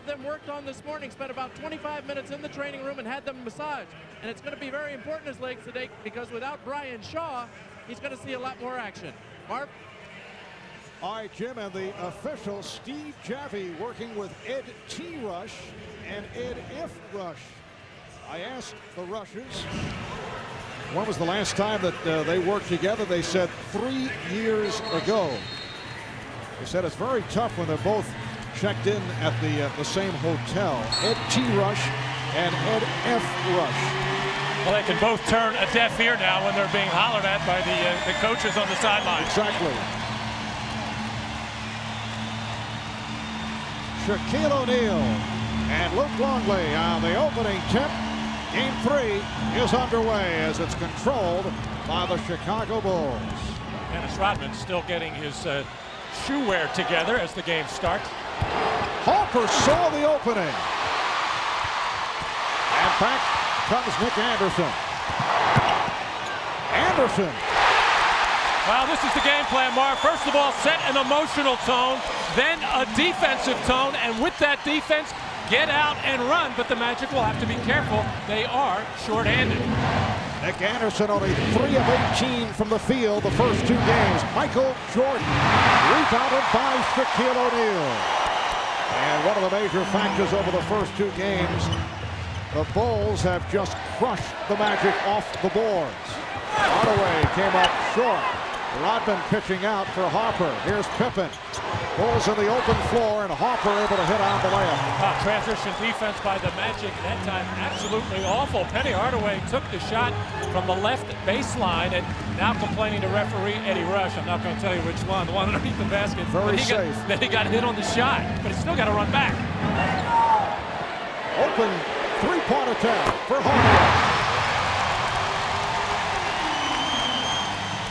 them worked on this morning, spent about 25 minutes in the training room and had them massaged. And it's going to be very important his legs today because without Brian Shaw, he's going to see a lot more action. Marv? All right, Jim, and the official Steve Jaffee working with Ed T. Rush and Ed F. Rush. I asked the Rushes, when was the last time that they worked together? They said 3 years ago. They said it's very tough when they're both checked in at the same hotel. Ed T. Rush and Ed F. Rush. Well, they can both turn a deaf ear now when they're being hollered at by the coaches on the sideline. Exactly. Shaquille O'Neal and Luke Longley on the opening tip. Game 3 is underway as it's controlled by the Chicago Bulls. Dennis Rodman still getting his shoe wear together as the game starts. Harper saw the opening. And back comes Nick Anderson. Anderson. Well, this is the game plan, Marv. First of all, set an emotional tone, then a defensive tone, and with that defense, get out and run. But the Magic will have to be careful. They are short-handed. Nick Anderson only 3 of 18 from the field the first 2 games. Michael Jordan rebounded by Shaquille O'Neal. And one of the major factors over the first 2 games, the Bulls have just crushed the Magic off the boards. Hardaway came up short. Rodman pitching out for Harper. Here's Pippen. Bulls in the open floor, and Harper able to hit on the layup. Transition defense by the Magic that time absolutely awful. Penny Hardaway took the shot from the left baseline and now complaining to referee Eddie Rush. I'm not going to tell you which one, the one underneath the basket. Very safe. Then he got hit on the shot, but he's still got to run back. Open three-point attack for Hardaway.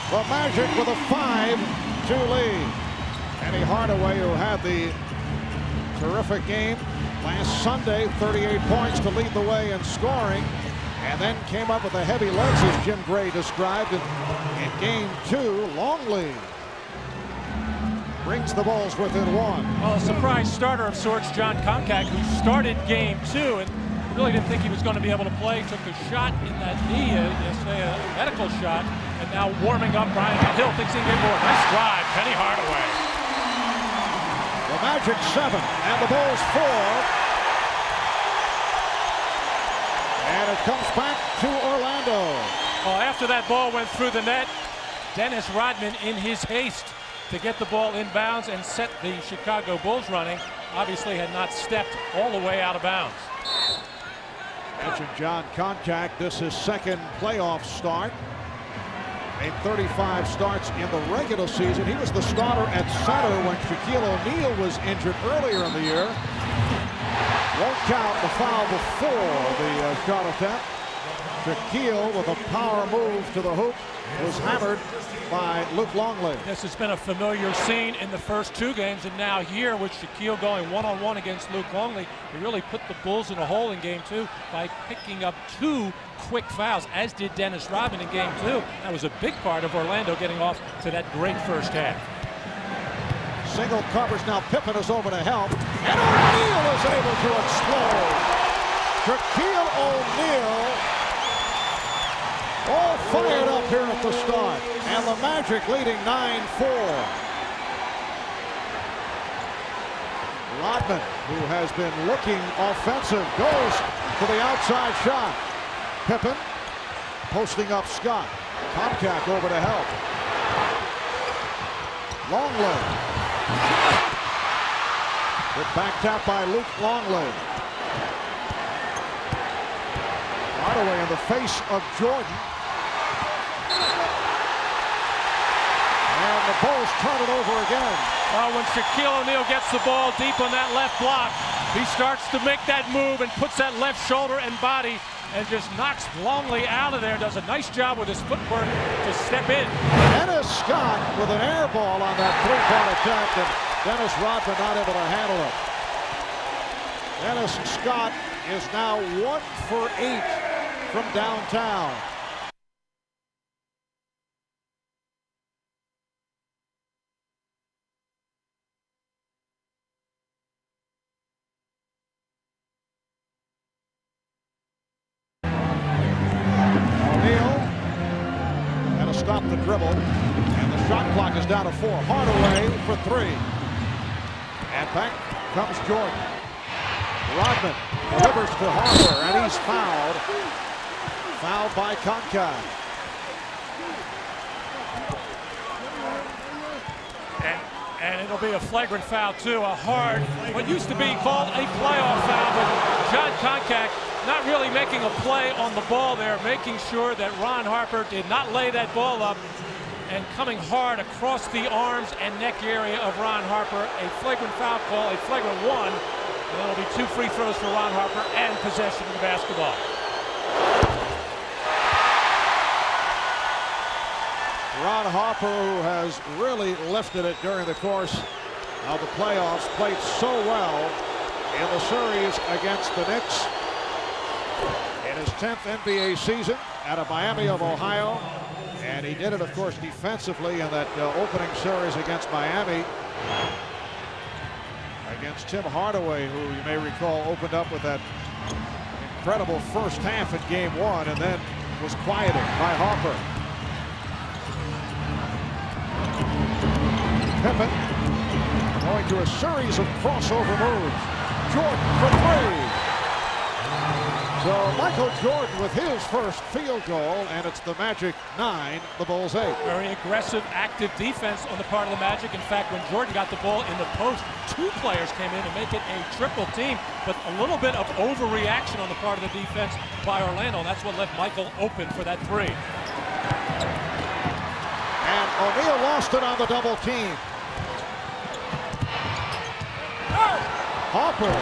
The Magic with a 5-2 lead. Penny Hardaway, who had the terrific game last Sunday, 38 points to lead the way in scoring, and then came up with the heavy legs, as Jim Gray described. In game 2, Longley brings the Bulls within 1. Well, a surprise starter of sorts, John Koncak, who started game 2 and really didn't think he was going to be able to play. Took a shot in that knee, yesterday, a medical shot, and now warming up. Brian Hill thinks he can get more. Nice drive, Penny Hardaway. The Magic 7 and the Bulls 4. And it comes back to Orlando. Well, after that ball went through the net, Dennis Rodman, in his haste to get the ball inbounds and set the Chicago Bulls running, obviously had not stepped all the way out of bounds. Mentioned John Koncak. This is second playoff start. Made 35 starts in the regular season. He was the starter at center when Shaquille O'Neal was injured earlier in the year. Won't count the foul before the shot attempt. Shaquille, with a power move to the hoop, was hammered by Luke Longley. This has been a familiar scene in the first 2 games, and now here with Shaquille going one-on-one against Luke Longley, he really put the Bulls in a hole in game 2 by picking up 2 quick fouls, as did Dennis Rodman in game 2. That was a big part of Orlando getting off to that great first half. Single covers now. Pippen is over to help, and O'Neal is able to explode. Shaquille O'Neal all fired up here at the start, and the Magic leading 9-4. Rodman, who has been looking offensive, goes to the outside shot. Pippen posting up Scott. Koncak over to help. Longley. Good back tap by Luke Longley. Hardaway in the face of Jordan. And the Bulls turn it over again. Well, when Shaquille O'Neal gets the ball deep on that left block, he starts to make that move and puts that left shoulder and body and just knocks Longley out of there. Does a nice job with his footwork to step in. Dennis Scott with an air ball on that three-point attempt, and Dennis Rodman not able to handle it. Dennis Scott is now 1 for 8 from downtown. stop the dribble. And the shot clock is down to 4. Hardaway for 3. And back comes Jordan. Rodman delivers to Harper, and he's fouled. Fouled by Concat. And it'll be a flagrant foul, too. A hard, what used to be called a playoff foul, but John Concat not really making a play on the ball there, making sure that Ron Harper did not lay that ball up, and coming hard across the arms and neck area of Ron Harper. A flagrant foul call, a flagrant 1. And that'll be 2 free throws for Ron Harper and possession of the basketball. Ron Harper, who has really lifted it during the course of the playoffs, played so well in the series against the Knicks in his 10th NBA season out of Miami of Ohio. And he did it, of course, defensively in that opening series against Miami against Tim Hardaway, who you may recall opened up with that incredible first half in Game 1 and then was quieted by Harper. Pippen going to a series of crossover moves. Jordan for 3. So Michael Jordan with his first field goal, and it's the Magic 9, the Bulls 8. Very aggressive, active defense on the part of the Magic. In fact, when Jordan got the ball in the post, 2 players came in to make it a triple team, but a little bit of overreaction on the part of the defense by Orlando, and that's what left Michael open for that 3. And O'Neal lost it on the double team. Harper,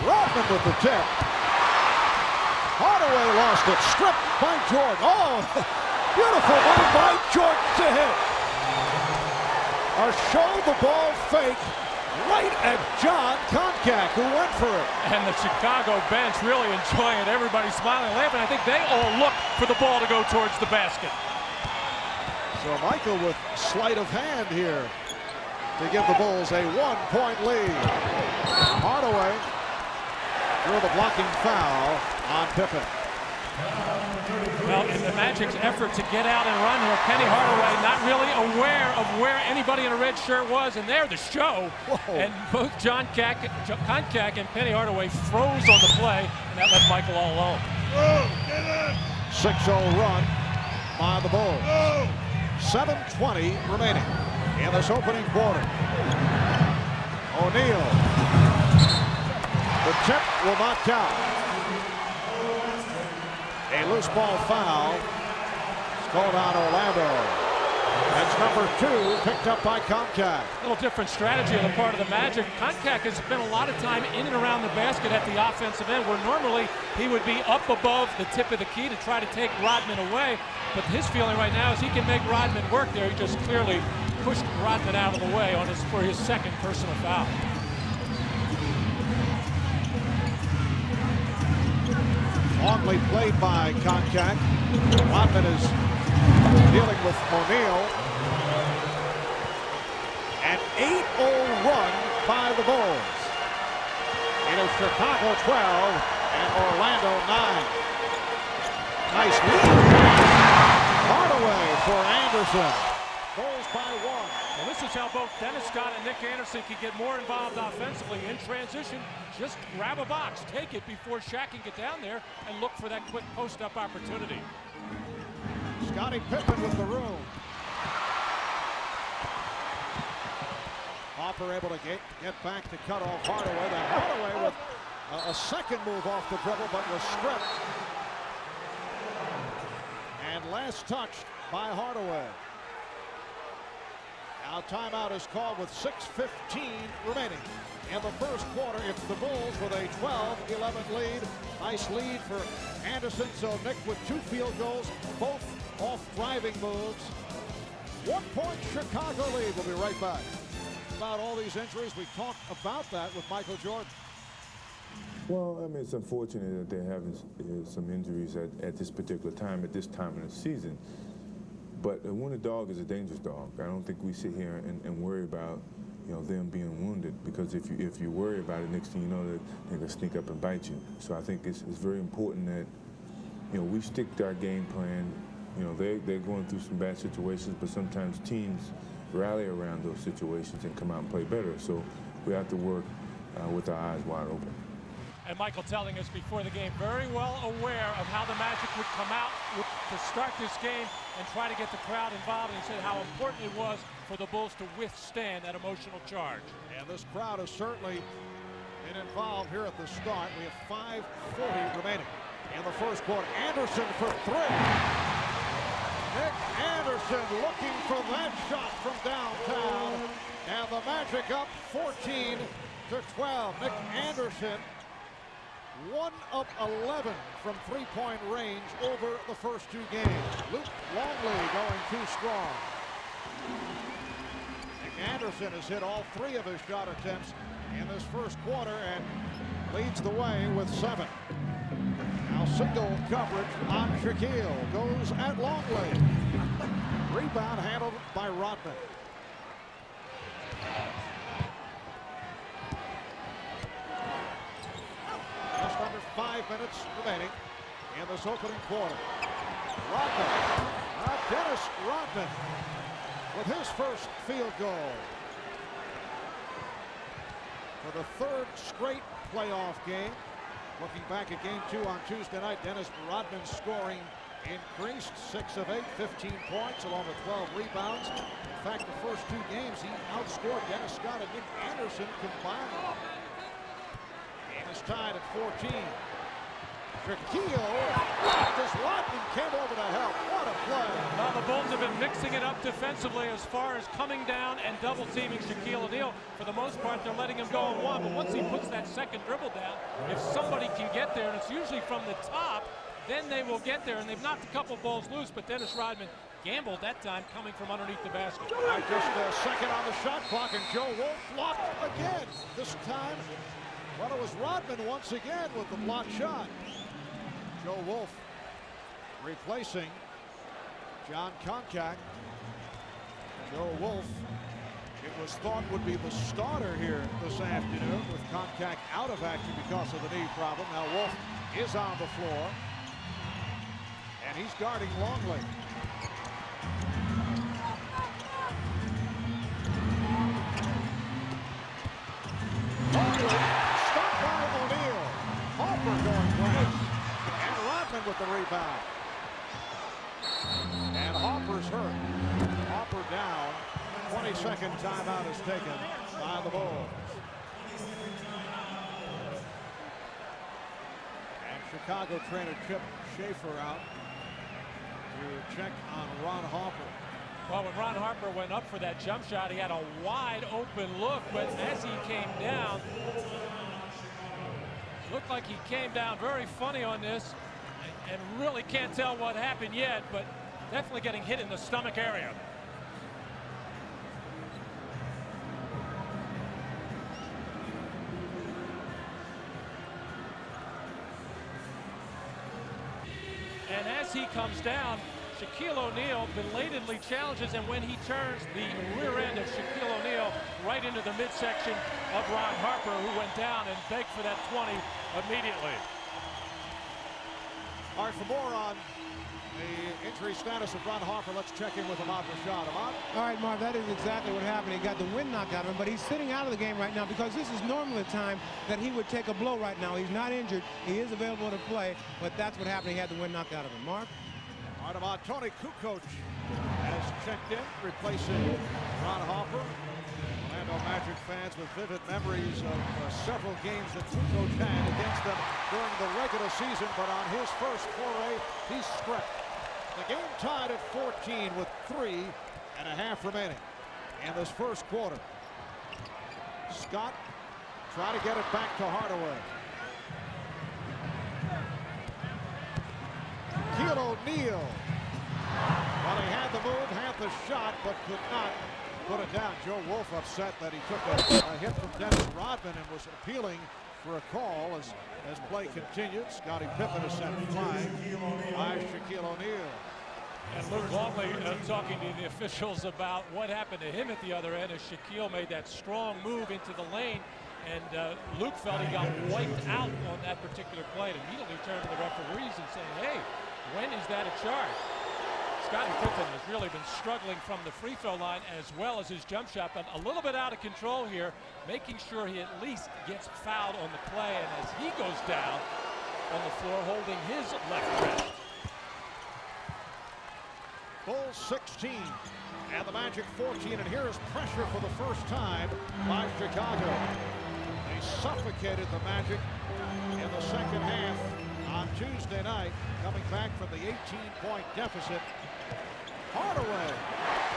Rodman with the tip. Hardaway lost it, stripped by Jordan. Oh, beautiful move by Jordan to hit. A show the ball fake right at John Concat, who went for it. And the Chicago bench really enjoying it. Everybody smiling and laughing. I think they all look for the ball to go towards the basket. So Michael with sleight of hand here to give the Bulls a 1-point lead. Hardaway drew the blocking foul on Pippen. Well, in the Magic's effort to get out and run here, Penny Hardaway not really aware of where anybody in a red shirt was, and there the show. Whoa. And both John Concat and Penny Hardaway froze on the play, and that left Michael all alone. 6-0 run by the Bulls. 7:20 remaining in this opening quarter. O'Neal. The tip will not count. A loose ball foul. It's called on Orlando. That's number 2, picked up by Concat. A little different strategy on the part of the Magic. Concat has spent a lot of time in and around the basket at the offensive end, where normally he would be up above the tip of the key to try to take Rodman away. But his feeling right now is he can make Rodman work there. He just clearly pushed Rodman out of the way for his second personal foul. Longly played by Concat. Rodman is dealing with O'Neal. An 8-0 run by the Bulls. It is Chicago 12 and Orlando 9. Nice lead. Hardaway for Anderson. Bulls by 1. Well, this is how both Dennis Scott and Nick Anderson can get more involved offensively. In transition, just grab a box, take it before Shaq can get down there and look for that quick post-up opportunity. Scottie Pippen with the room. Harper able to get back to cut off Hardaway. Then Hardaway with a second move off the dribble, but was stripped. And last touched by Hardaway. Now timeout is called with 6:15 remaining. In the first quarter, it's the Bulls with a 12-11 lead. Nice lead for Anderson. So Nick with 2 field goals, both off driving moves. 1-point Chicago lead. We'll be right back. About all these injuries, we talked about that with Michael Jordan. Well, I mean, it's unfortunate that they're having some injuries at this particular time, at this time in the season. But a wounded dog is a dangerous dog. I don't think we sit here and worry about, them being wounded, because if you worry about it, next thing you know, they're gonna sneak up and bite you. So I think it's very important that, we stick to our game plan, You know, they're going through some bad situations, but sometimes teams rally around those situations and come out and play better. So we have to work with our eyes wide open. And Michael telling us before the game, very well aware of how the Magic would come out to start this game and try to get the crowd involved. And he said how important it was for the Bulls to withstand that emotional charge. And this crowd has certainly been involved here at the start. We have 5:40 remaining in the first quarter. Anderson for three. Nick Anderson looking for that shot from downtown. And the Magic up 14-12. Nick Anderson, 1 of 11 from three-point range over the first two games. Luke Longley going too strong. Nick Anderson has hit all 3 of his shot attempts in this first quarter and leads the way with 7. Now single coverage on Shaquille. Goes at Longley. Rebound handled by Rodman. Just under 5 minutes remaining in this opening quarter. Rodman. Dennis Rodman with his first field goal. For the 3rd straight playoff game. Looking back at game 2 on Tuesday night, Dennis Rodman's scoring increased. 6 of 8, 15 points along with 12 rebounds. In fact, the first 2 games he outscored Dennis Scott and Nick Anderson combined. Game is tied at 14. Shaquille, as Rodman came over to help. What a play. Well, the Bulls have been mixing it up defensively as far as coming down and double teaming Shaquille O'Neal. For the most part, they're letting him go on one, but once he puts that second dribble down, if somebody can get there, and it's usually from the top, then they will get there, and they've knocked a couple balls loose, but Dennis Rodman gambled that time coming from underneath the basket. Just a second on the shot clock, and Joe Wolf blocked again. This time, well, it was Rodman once again with the blocked shot. Joe Wolf replacing John Koncak. Joe Wolf, it was thought would be the starter here this afternoon with Koncak out of action because of the knee problem. Now Wolf is on the floor, and he's guarding Longley. Longley stopped by O'Neal. Harper going blank. With the rebound. And Harper's hurt. Harper down. 22nd timeout is taken by the Bulls. And Chicago trainer Chip Schaefer out to check on Ron Harper. Well, when Ron Harper went up for that jump shot, he had a wide open look, but as he came down, looked like he came down very funny on this. And really can't tell what happened yet, but definitely getting hit in the stomach area. And as he comes down, Shaquille O'Neal belatedly challenges, and when he turns, the rear end of Shaquille O'Neal right into the midsection of Ron Harper, who went down and begged for that 20 immediately. All right, for more on the injury status of Ron Harper, let's check in with Ahmad Rashad. Ahmad? All right, Marv, that is exactly what happened. He got the wind knocked out of him, but he's sitting out of the game right now because this is normally the time that he would take a blow right now. He's not injured. He is available to play, but that's what happened. He had the wind knocked out of him. Marv? All right, Ahmad, Tony Kukoc has checked in, replacing Ron Harper. Orlando Magic fans with vivid memories of several games that Kukoc had against them during the regular season, but on his first foray, he's stripped. The game tied at 14 with 3.5 remaining in this first quarter. Scott trying to get it back to Hardaway. Shaquille O'Neal. Well, he had the move, had the shot, but could not put it down. Joe Wolf upset that he took a hit from Dennis Rodman and was appealing for a call as play continued. Scottie Pippen is sent flying by Shaquille O'Neal. And Luke Longley talking to the officials about what happened to him at the other end as Shaquille made that strong move into the lane. And Luke felt he got wiped out on that particular play and immediately turned to the referees and said, hey, when is that a charge? Scottie Pippen has really been struggling from the free throw line as well as his jump shot, but a little bit out of control here, making sure he at least gets fouled on the play, and as he goes down on the floor holding his left wrist. Bulls 16 and the Magic 14, and here is pressure for the first time by Chicago. They suffocated the Magic in the second half on Tuesday night, coming back from the 18-point deficit. Hardaway.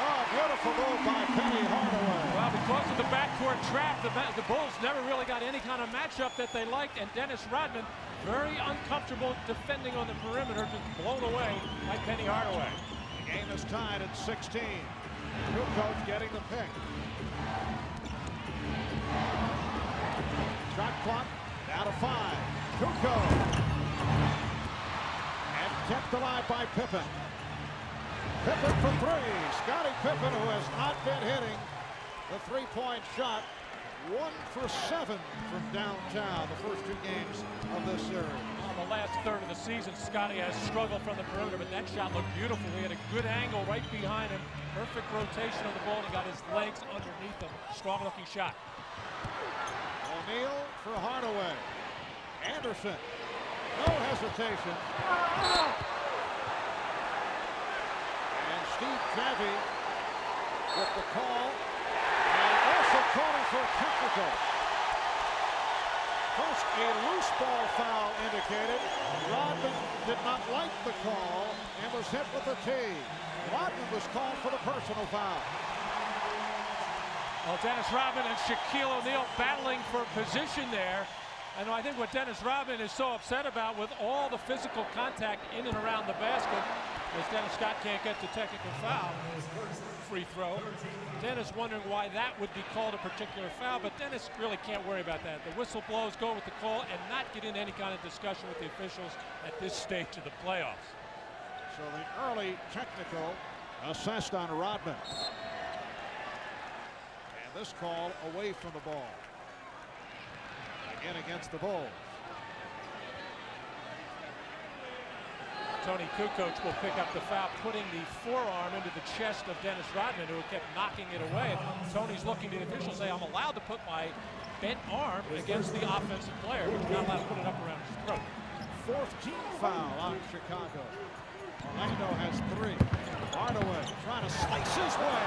Oh, beautiful move by Penny Hardaway. Well, because of the backcourt trap, the Bulls never really got any kind of matchup that they liked, and Dennis Rodman, very uncomfortable defending on the perimeter, just blown away by Penny Hardaway. The game is tied at 16. Kukoc getting the pick. Shot clock down to 5. Kukoc. And kept alive by Pippen. Pippen for 3. Scottie Pippen, who has not been hitting the three-point shot. 1 for 7 from downtown the first 2 games of this series. On the last third of the season, Scottie has struggled from the perimeter, but that shot looked beautiful. He had a good angle right behind him. Perfect rotation of the ball. He got his legs underneath him. Strong-looking shot. O'Neal for Hardaway. Anderson. No hesitation. And Steve Javy with the call. And also calling for a technical. First, a loose ball foul indicated. Rodman did not like the call and was hit with a tee. Rodman was called for the personal foul. Well, Dennis Rodman and Shaquille O'Neal battling for position there. And I think what Dennis Rodman is so upset about with all the physical contact in and around the basket is Dennis Scott can't get the technical foul. Free throw. Dennis wondering why that would be called a particular foul, but Dennis really can't worry about that. The whistle blows, go with the call, and not get in any kind of discussion with the officials at this stage of the playoffs. So the early technical assessed on Rodman. And this call away from the ball. Again against the Bulls. Tony Kukoc will pick up the foul, putting the forearm into the chest of Dennis Rodman, who kept knocking it away. Tony's looking to the officials, say, I'm allowed to put my bent arm against the offensive player, but you're not allowed to put it up around his throat. 4th team foul on Chicago. Orlando has 3. Hardaway trying to slice his way.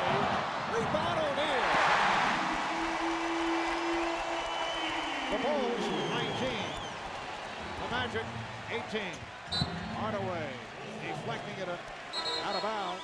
Rebound O'Neal. The Bulls 19. The Magic 18. Hardaway deflecting it out of bounds.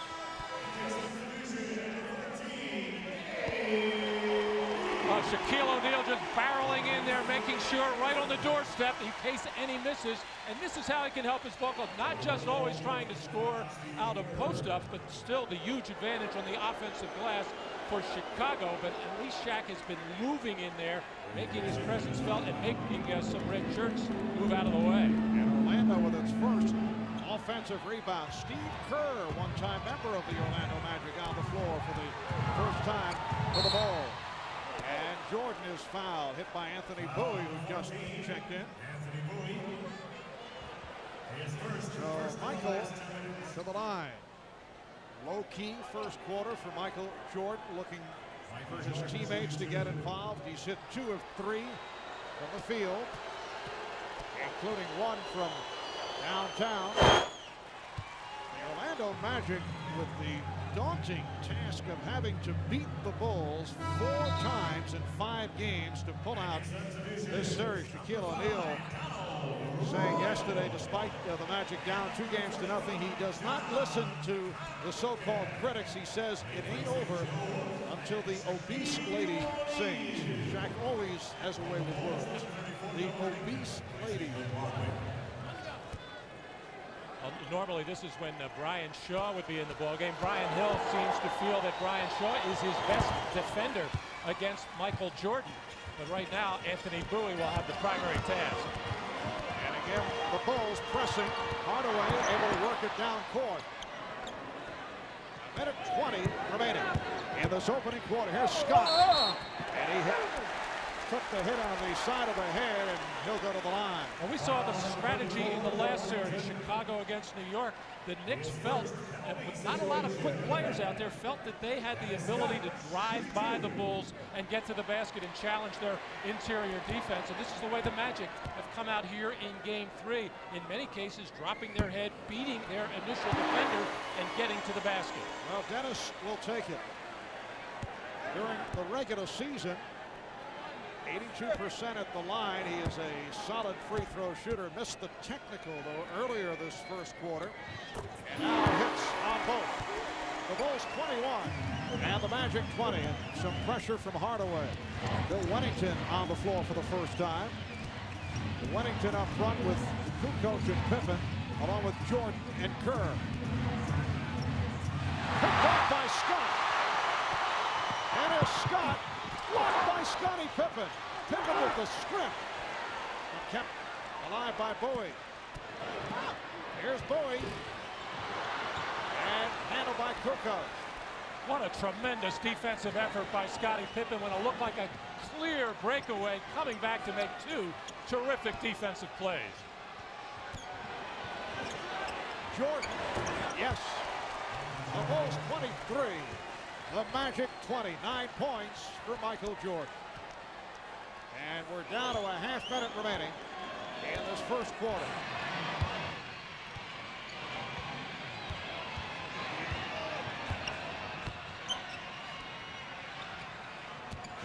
Shaquille O'Neal just barreling in there, making sure right on the doorstep in case any misses. And this is how he can help his ball club, not just always trying to score out of post-ups, but still the huge advantage on the offensive glass for Chicago. But at least Shaq has been moving in there, making his presence felt and making some red shirts move out of the way. And Orlando with its first offensive rebound. Steve Kerr, one-time member of the Orlando Magic, on the floor for the first time for the Bulls. And Jordan is fouled, hit by Anthony Bowie, who just checked in. So Michael to the line. Low-key first quarter for Michael Jordan, looking for his teammates to get involved. He's hit 2 of 3 from the field, including 1 from downtown. The Orlando Magic with the daunting task of having to beat the Bulls 4 times in 5 games to pull out this series. Shaquille O'Neal saying yesterday, despite the Magic down 2 games to nothing, he does not listen to the so-called critics. He says it ain't over until the obese lady sings. Shaq always has a way with words. The obese lady. Normally this is when Brian Shaw would be in the ballgame. Brian Hill seems to feel that Brian Shaw is his best defender against Michael Jordan. But right now, Anthony Bowie will have the primary task. And again, the Bulls pressing. Hardaway able to work it down court. 1:20 remaining in this opening quarter. Here's Scott. And he hit. took the hit on the side of the head, and he'll go to the line. Well, we saw the strategy in the last series, Chicago against New York. The Knicks felt, and with not a lot of quick players out there, felt that they had the ability to drive by the Bulls and get to the basket and challenge their interior defense. And this is the way the Magic have come out here in Game 3. In many cases, dropping their head, beating their initial defender, and getting to the basket. Well, Dennis will take it. During the regular season, 82% at the line. He is a solid free throw shooter. Missed the technical, though, earlier this first quarter. And now hits on both. The Bulls 21 and the Magic 20. And some pressure from Hardaway. Bill Wennington on the floor for the first time. Wennington up front with Kukoc and Pippen, along with Jordan and Kerr. Picked off by Scott. And it's Scott. Blocked by Scottie Pippen. Pippen with the strip. And kept alive by Bowie. Here's Bowie. And handled by Kukoc. What a tremendous defensive effort by Scottie Pippen when it looked like a clear breakaway, coming back to make two terrific defensive plays. Jordan. Yes. The Bulls 23. The Magic 20. 9 points for Michael Jordan. And we're down to a half-minute remaining in this first quarter.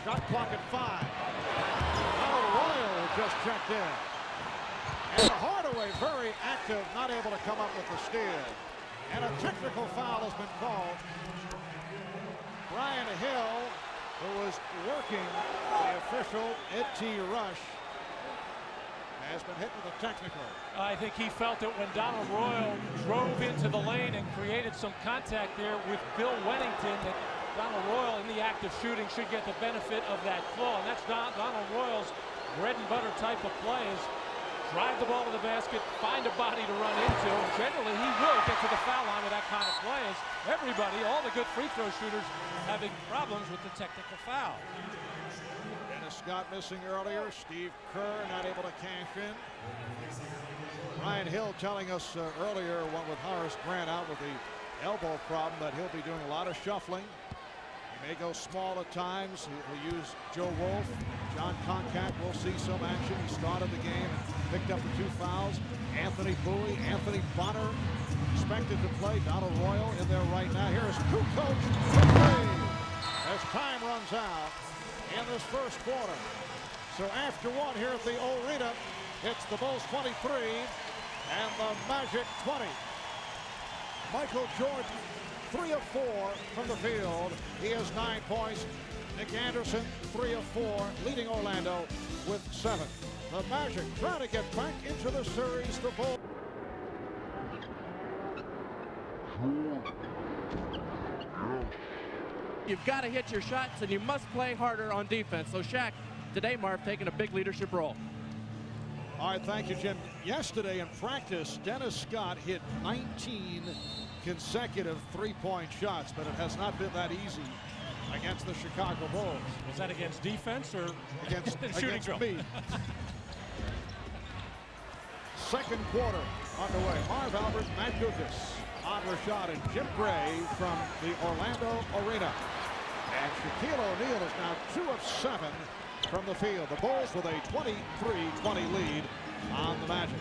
Shot clock at 5. Royal just checked in. And Hardaway very active, not able to come up with the steal. And a technical foul has been called. Brian Hill, who was working the official, Ed T. Rush, has been hit with a technical. I think he felt it when Donald Royal drove into the lane and created some contact there with Bill Wennington, that Donald Royal, in the act of shooting, should get the benefit of that call. And that's Donald Royal's bread and butter type of play, is drive the ball to the basket, find a body to run into, and generally he will get to the foul line with that kind of play, as everybody, all the good free throw shooters, having problems with the technical foul. Dennis Scott missing earlier. Steve Kerr not able to cash in. Ryan Hill telling us earlier, one with Horace Grant out with the elbow problem, that he'll be doing a lot of shuffling. He may go small at times. He'll use Joe Wolf. John Concat will see some action. He started the game and picked up the 2 fouls. Anthony Bowie, Anthony Bonner expected to play. Donald Royal in there right now. Here's Kukoc as time runs out in this first quarter. So after one here at the Arena, it's the Bulls 23 and the Magic 20. Michael Jordan, 3 of 4 from the field. He has 9 points. Nick Anderson, 3 of 4, leading Orlando with 7. The Magic trying to get back into the series. The Bulls. You've got to hit your shots, and you must play harder on defense. So Shaq, today, Marv, taking a big leadership role. All right, thank you, Jim. Yesterday in practice, Dennis Scott hit 19 consecutive three-point shots, but it has not been that easy against the Chicago Bulls. Was that against defense or against shooting drill? Me? Second quarter underway. Marv Albert, Matt Dukas on Rashad, and Jim Gray from the Orlando Arena. And Shaquille O'Neal is now 2 of 7 from the field. The Bulls with a 23-20 lead on the Magic.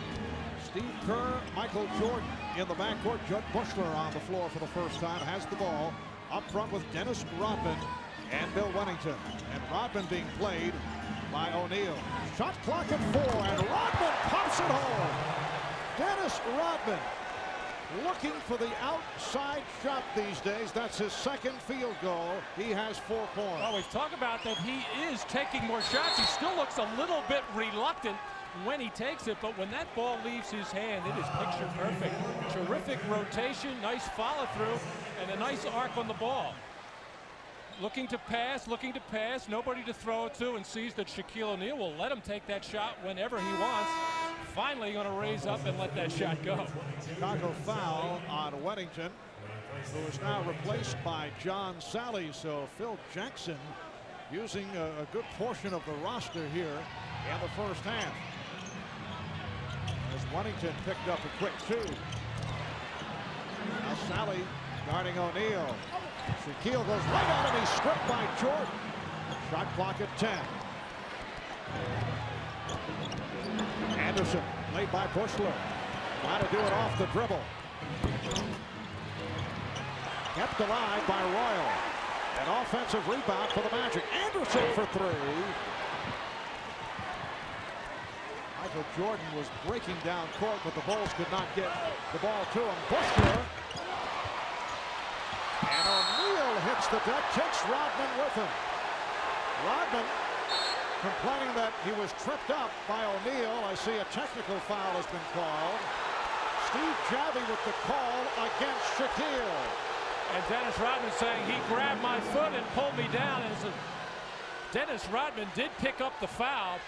Steve Kerr, Michael Jordan in the backcourt. Judd Bushler on the floor for the first time, has the ball up front with Dennis Rodman and Bill Wennington. And Rodman being played by O'Neal. Shot clock at 4, and Rodman pops it home. Dennis Rodman looking for the outside shot these days. That's his second field goal. He has 4 points. Well, we've talked about that he is taking more shots. He still looks a little bit reluctant when he takes it, but when that ball leaves his hand, it is picture perfect. Terrific rotation, nice follow through, and a nice arc on the ball. Looking to pass, nobody to throw it to, and sees that Shaquille O'Neal will let him take that shot whenever he wants. Finally going to raise up and let that shot go. Chicago foul on Wennington, who is now replaced by John Sally. So Phil Jackson using a good portion of the roster here in the first half. As Wennington picked up a quick 2. Now Sally guarding O'Neal. Shaquille goes right at him. He's stripped by Jordan. Shot clock at 10. Anderson laid by Bushler. Trying to do it off the dribble. Kept alive by Royal. An offensive rebound for the Magic. Anderson for 3. Michael Jordan was breaking down court, but the Bulls could not get the ball to him. Bushler. And O'Neal hits the deck, takes Rodman with him. Rodman complaining that he was tripped up by O'Neal. I see a technical foul has been called. Steve Javie with the call against Shaquille. And Dennis Rodman saying he grabbed my foot and pulled me down. And Dennis Rodman did pick up the foul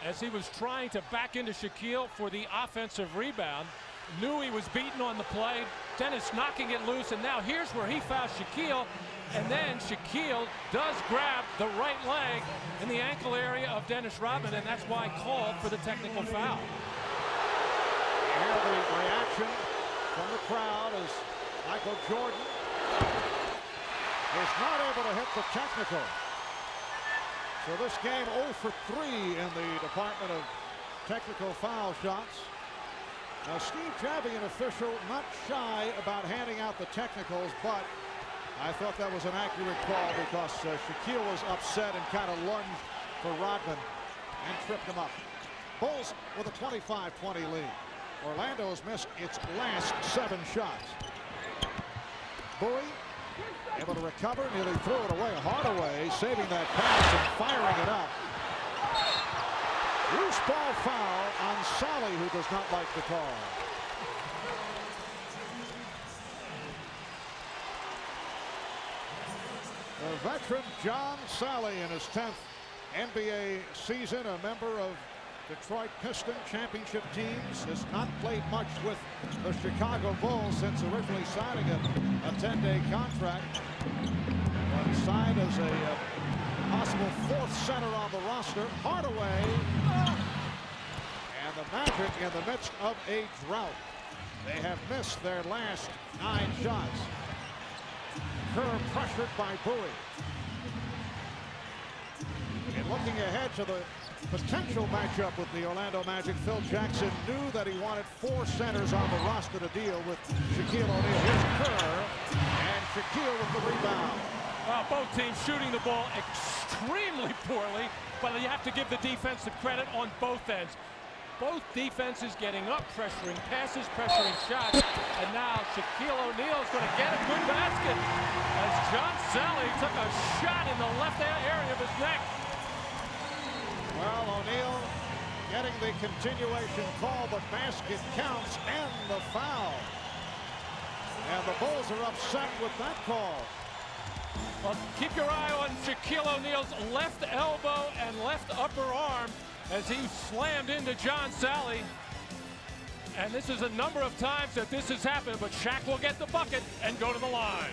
as he was trying to back into Shaquille for the offensive rebound. Knew he was beaten on the play. Dennis knocking it loose, and now here's where he fouls Shaquille, and then Shaquille does grab the right leg in the ankle area of Dennis Rodman, and that's why called for the technical foul. Here the reaction from the crowd as Michael Jordan is not able to hit the technical. So this game 0 for 3 in the department of technical foul shots. Now Steve Javie, an official, not shy about handing out the technicals, but I thought that was an accurate call because Shaquille was upset and kind of lunged for Rodman and tripped him up. Bulls with a 25-20 lead. Orlando has missed its last 7 shots. Bowie able to recover, nearly threw it away. Hardaway saving that pass and firing it up. Loose ball foul on Sally, who does not like the call. The veteran John Sally in his 10th NBA season, a member of Detroit Piston championship teams, has not played much with the Chicago Bulls since originally signing a 10-day contract. But signed as a possible 4th center on the roster. Hardaway. And the Magic in the midst of a drought. They have missed their last 9 shots. Kerr pressured by Bowie. And looking ahead to the potential matchup with the Orlando Magic, Phil Jackson knew that he wanted 4 centers on the roster to deal with Shaquille O'Neal. Here's Kerr, and Shaquille with the rebound. Well, both teams shooting the ball extremely poorly, but you have to give the defense the credit on both ends. Both defenses getting up, pressuring passes, pressuring shots, and now Shaquille O'Neal is going to get a good basket as John Sally took a shot in the left area of his neck. Well, O'Neal getting the continuation call. The basket counts and the foul. And the Bulls are upset with that call. Well, keep your eye on Shaquille O'Neal's left elbow and left upper arm as he slammed into John Sally. And this is a number of times that this has happened, but Shaq will get the bucket and go to the line.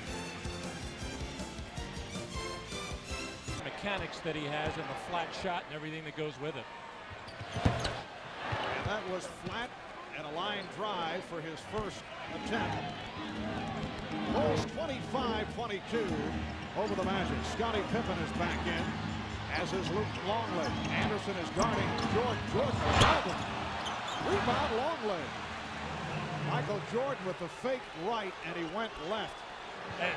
Mechanics that he has and the flat shot and everything that goes with it. And that was flat and a line drive for his first attempt. Bulls 25-22 over the Magic. Scottie Pippen is back in, as is Luke Longley. Anderson is guarding Jordan. Rebound Longley. Michael Jordan with the fake right, and he went left. And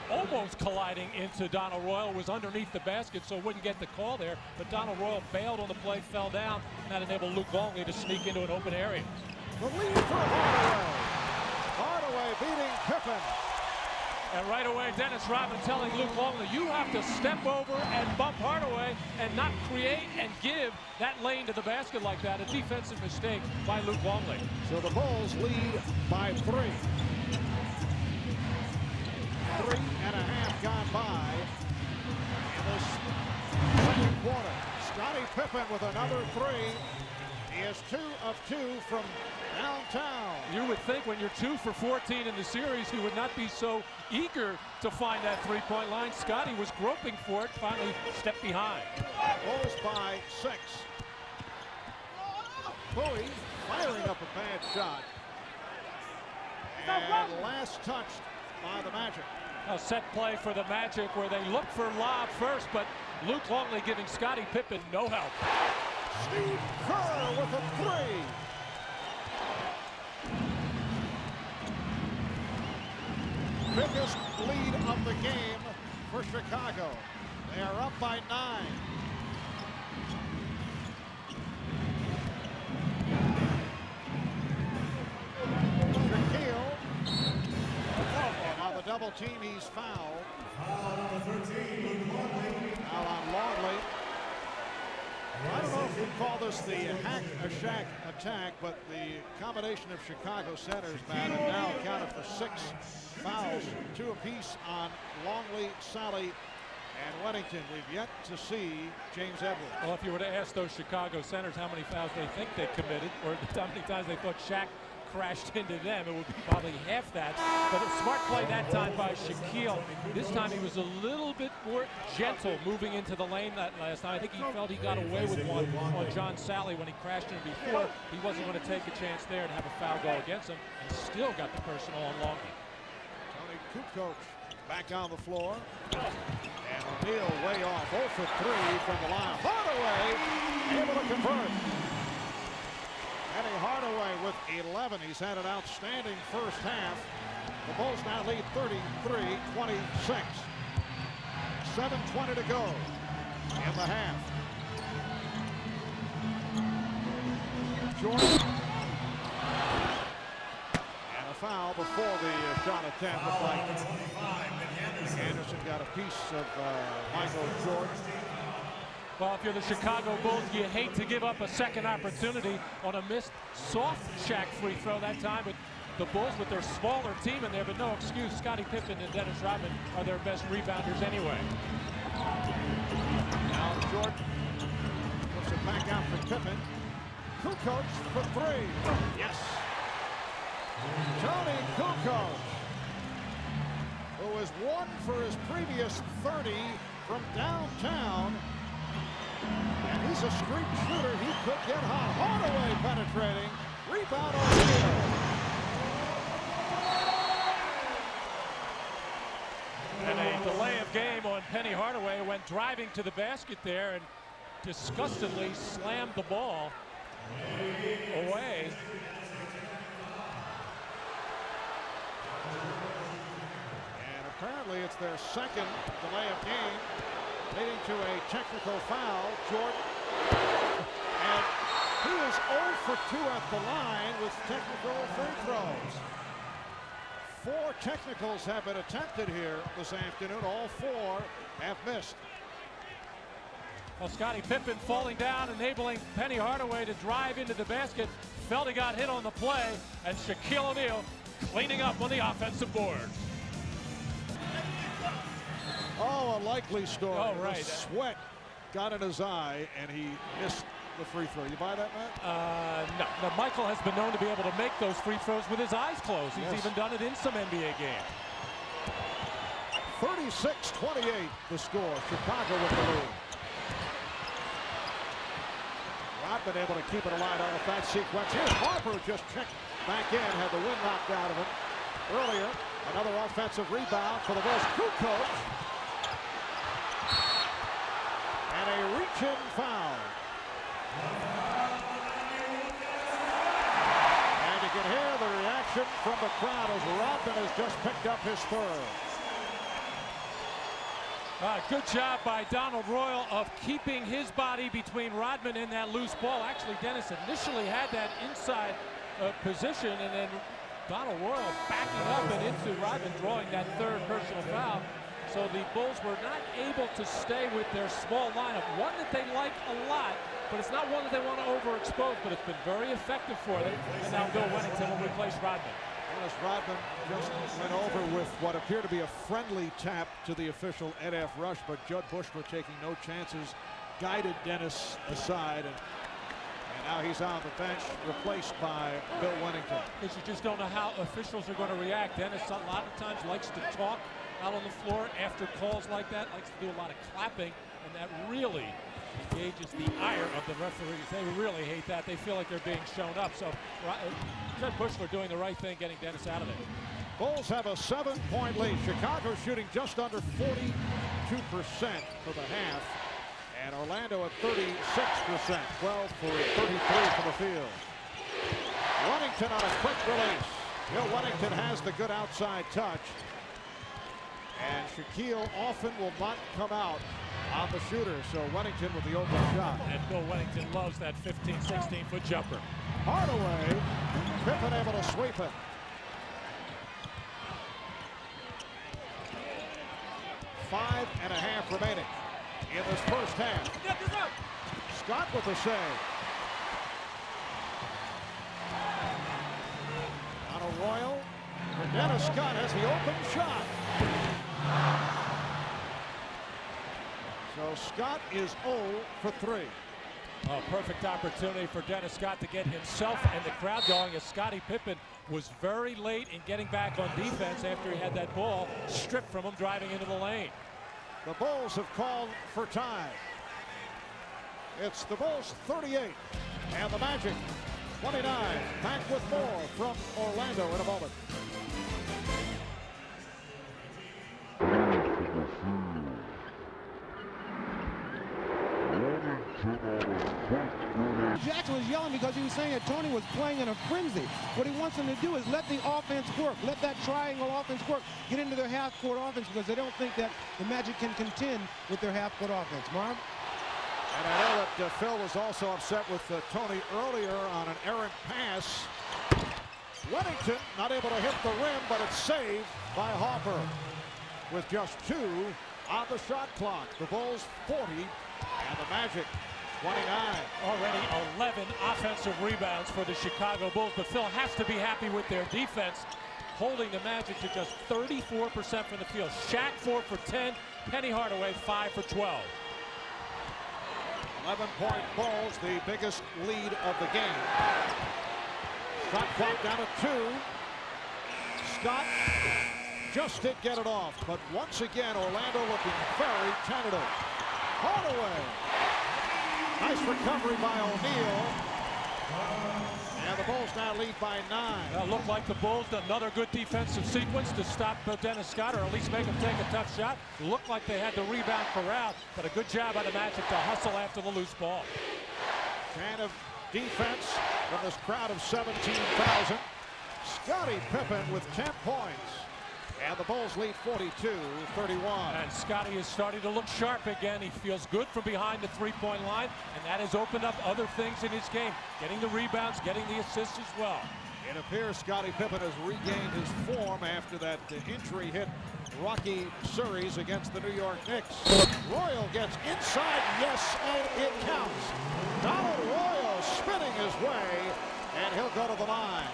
almost colliding into Donald Royal, was underneath the basket, so wouldn't get the call there. But Donald Royal bailed on the play, fell down, and that enabled Luke Longley to sneak into an open area. The lead for Hardaway. Hardaway beating Pippen. And right away, Dennis Rodman telling Luke Longley, you have to step over and bump Hardaway and not create and give that lane to the basket like that. A defensive mistake by Luke Longley. So the Bulls lead by 3. 3.5 gone by in this second quarter. Scottie Pippen with another 3. He has 2 of of 2 from downtown. You would think when you're 2 for 14 in the series, you would not be so eager to find that three-point line. Scottie was groping for it, finally stepped behind. Bulls by 6. Bowie firing up a bad shot. And last touched by the Magic. A set play for the Magic where they look for lob first, but Luke Longley giving Scottie Pippen no help. Steve Kerr with a 3. Biggest lead of the game for Chicago. They are up by 9. Shaquille. Now the double team, he's fouled. Now on Longley. I don't know if we call this the Shaq attack, but the combination of Chicago centers, Matt, have now accounted for 6 fouls, 2 apiece on Longley, Sally, and Weddington. We've yet to see James Edwards. Well, if you were to ask those Chicago centers how many fouls they think they committed, or how many times they thought Shaq crashed into them, it would be probably half that. But a smart play that time by Shaquille. This time he was a little bit more gentle moving into the lane that last time. I think he felt he got away with one on John Sally when he crashed in before. He wasn't going to take a chance there and have a foul go against him, and still got the personal on Longley. Tony Kukoc back on the floor. And O'Neal way off, 0 for 3 from the line. Hardaway able to convert. Penny Hardaway with 11. He's had an outstanding first half. The Bulls now lead 33-26. 7:20 to go in the half. Jordan. And a foul before the shot attempt. Looked like Anderson got a piece of Michael Jordan. Well, if you're the Chicago Bulls, you hate to give up a second opportunity on a missed soft Shaq free throw that time. But the Bulls with their smaller team in there, but no excuse. Scottie Pippen and Dennis Rodman are their best rebounders anyway. Now Jordan puts it back out for Pippen. Kukoc for 3. Yes. Tony Kukoc, who has 1 for his previous 30 from downtown. And he's a street shooter. He could get hot. Hardaway penetrating. Rebound O'Neal. And a delay of game on Penny Hardaway, went driving to the basket there and disgustingly slammed the ball away. And apparently it's their second delay of game, leading to a technical foul. Jordan, and he is 0 for 2 at the line with technical free throws. 4 technicals have been attempted here this afternoon. All 4 have missed. Well, Scottie Pippen falling down, enabling Penny Hardaway to drive into the basket. Felt he got hit on the play, and Shaquille O'Neal cleaning up on the offensive boards. Oh, a likely story. Oh, right. The sweat got in his eye, and he missed the free throw. You buy that, Matt? No. Now, Michael has been known to be able to make those free throws with his eyes closed. He's even done it in some NBA games. 36-28 the score. Chicago with the lead. Rodman able to keep it alive out of that sequence. Here's Harper just checked back in, had the wind knocked out of him earlier. Another offensive rebound for the Bulls. Kukoc. And a reach-in foul. And you can hear the reaction from the crowd as Rodman has just picked up his 3rd. Good job by Donald Royal of keeping his body between Rodman and that loose ball. Actually, Dennis initially had that inside position, and then Donald Royal backing up and into Rodman, drawing that 3rd personal foul. So the Bulls were not able to stay with their small lineup, one that they like a lot, but it's not one that they want to overexpose, but it's been very effective for them. And now Bill Wennington will replace Rodman. Dennis Rodman just went over with what appeared to be a friendly tap to the official Ed F. Rush, but Judd Bushler, taking no chances, guided Dennis aside. And Now he's on the bench, replaced by Bill Wennington. Because you just don't know how officials are going to react. Dennis, a lot of times, likes to talk out on the floor after calls like that, likes to do a lot of clapping, and that really engages the ire of the referees. They really hate that. They feel like they're being shown up. So Jed Bushler doing the right thing, getting Dennis out of there. Bulls have a 7-point lead. Chicago shooting just under 42% for the half. And Orlando at 36%, 12 for 33 from the field. Wennington on a quick release. Bill Wennington has the good outside touch. And Shaquille often will not come out on the shooter, so Wennington with the open shot. And Bill Wennington loves that 15, 16-foot jumper. Hardaway, Pippen able to sweep it. Five and a half remaining in this first half. Scott with the save. On a Royal, Dennis Scott has the open shot. So Scott is 0 for 3. A perfect opportunity for Dennis Scott to get himself and the crowd going, as Scottie Pippen was very late in getting back on defense after he had that ball stripped from him driving into the lane. The Bulls have called for time. It's the Bulls 38 and the Magic 29. Back with more from Orlando in a moment. Jackson was yelling because he was saying that Tony was playing in a frenzy. What he wants them to do is let the offense work. Let that triangle offense work. Get into their half-court offense, because they don't think that the Magic can contend with their half-court offense. Marv? And I know that Phil was also upset with Tony earlier on an errant pass. Wennington not able to hit the rim, but it's saved by Harper with just 2 on the shot clock. The Bulls 40 and the Magic 29. Already 11 offensive rebounds for the Chicago Bulls, but Phil has to be happy with their defense, holding the Magic to just 34% from the field. Shaq 4 for 10, Penny Hardaway 5 for 12. 11-point Bulls, the biggest lead of the game. Shot clock down to 2. Scott just did get it off, but once again Orlando looking very tentative. Hardaway. Nice recovery by O'Neal. And the Bulls now lead by 9. Looked like the Bulls did another good defensive sequence to stop Dennis Scott, or at least make him take a tough shot. Looked like they had the rebound corralled, but a good job by the Magic to hustle after the loose ball. Fan of defense from this crowd of 17,000. Scottie Pippen with 10 points. And the Bulls lead 42-31. And Scottie is starting to look sharp again. He feels good from behind the three-point line, and that has opened up other things in his game. Getting the rebounds, getting the assists as well. It appears Scottie Pippen has regained his form after that injury hit rocky series against the New York Knicks. Royal gets inside, yes, and it counts. Donald Royal spinning his way, and he'll go to the line.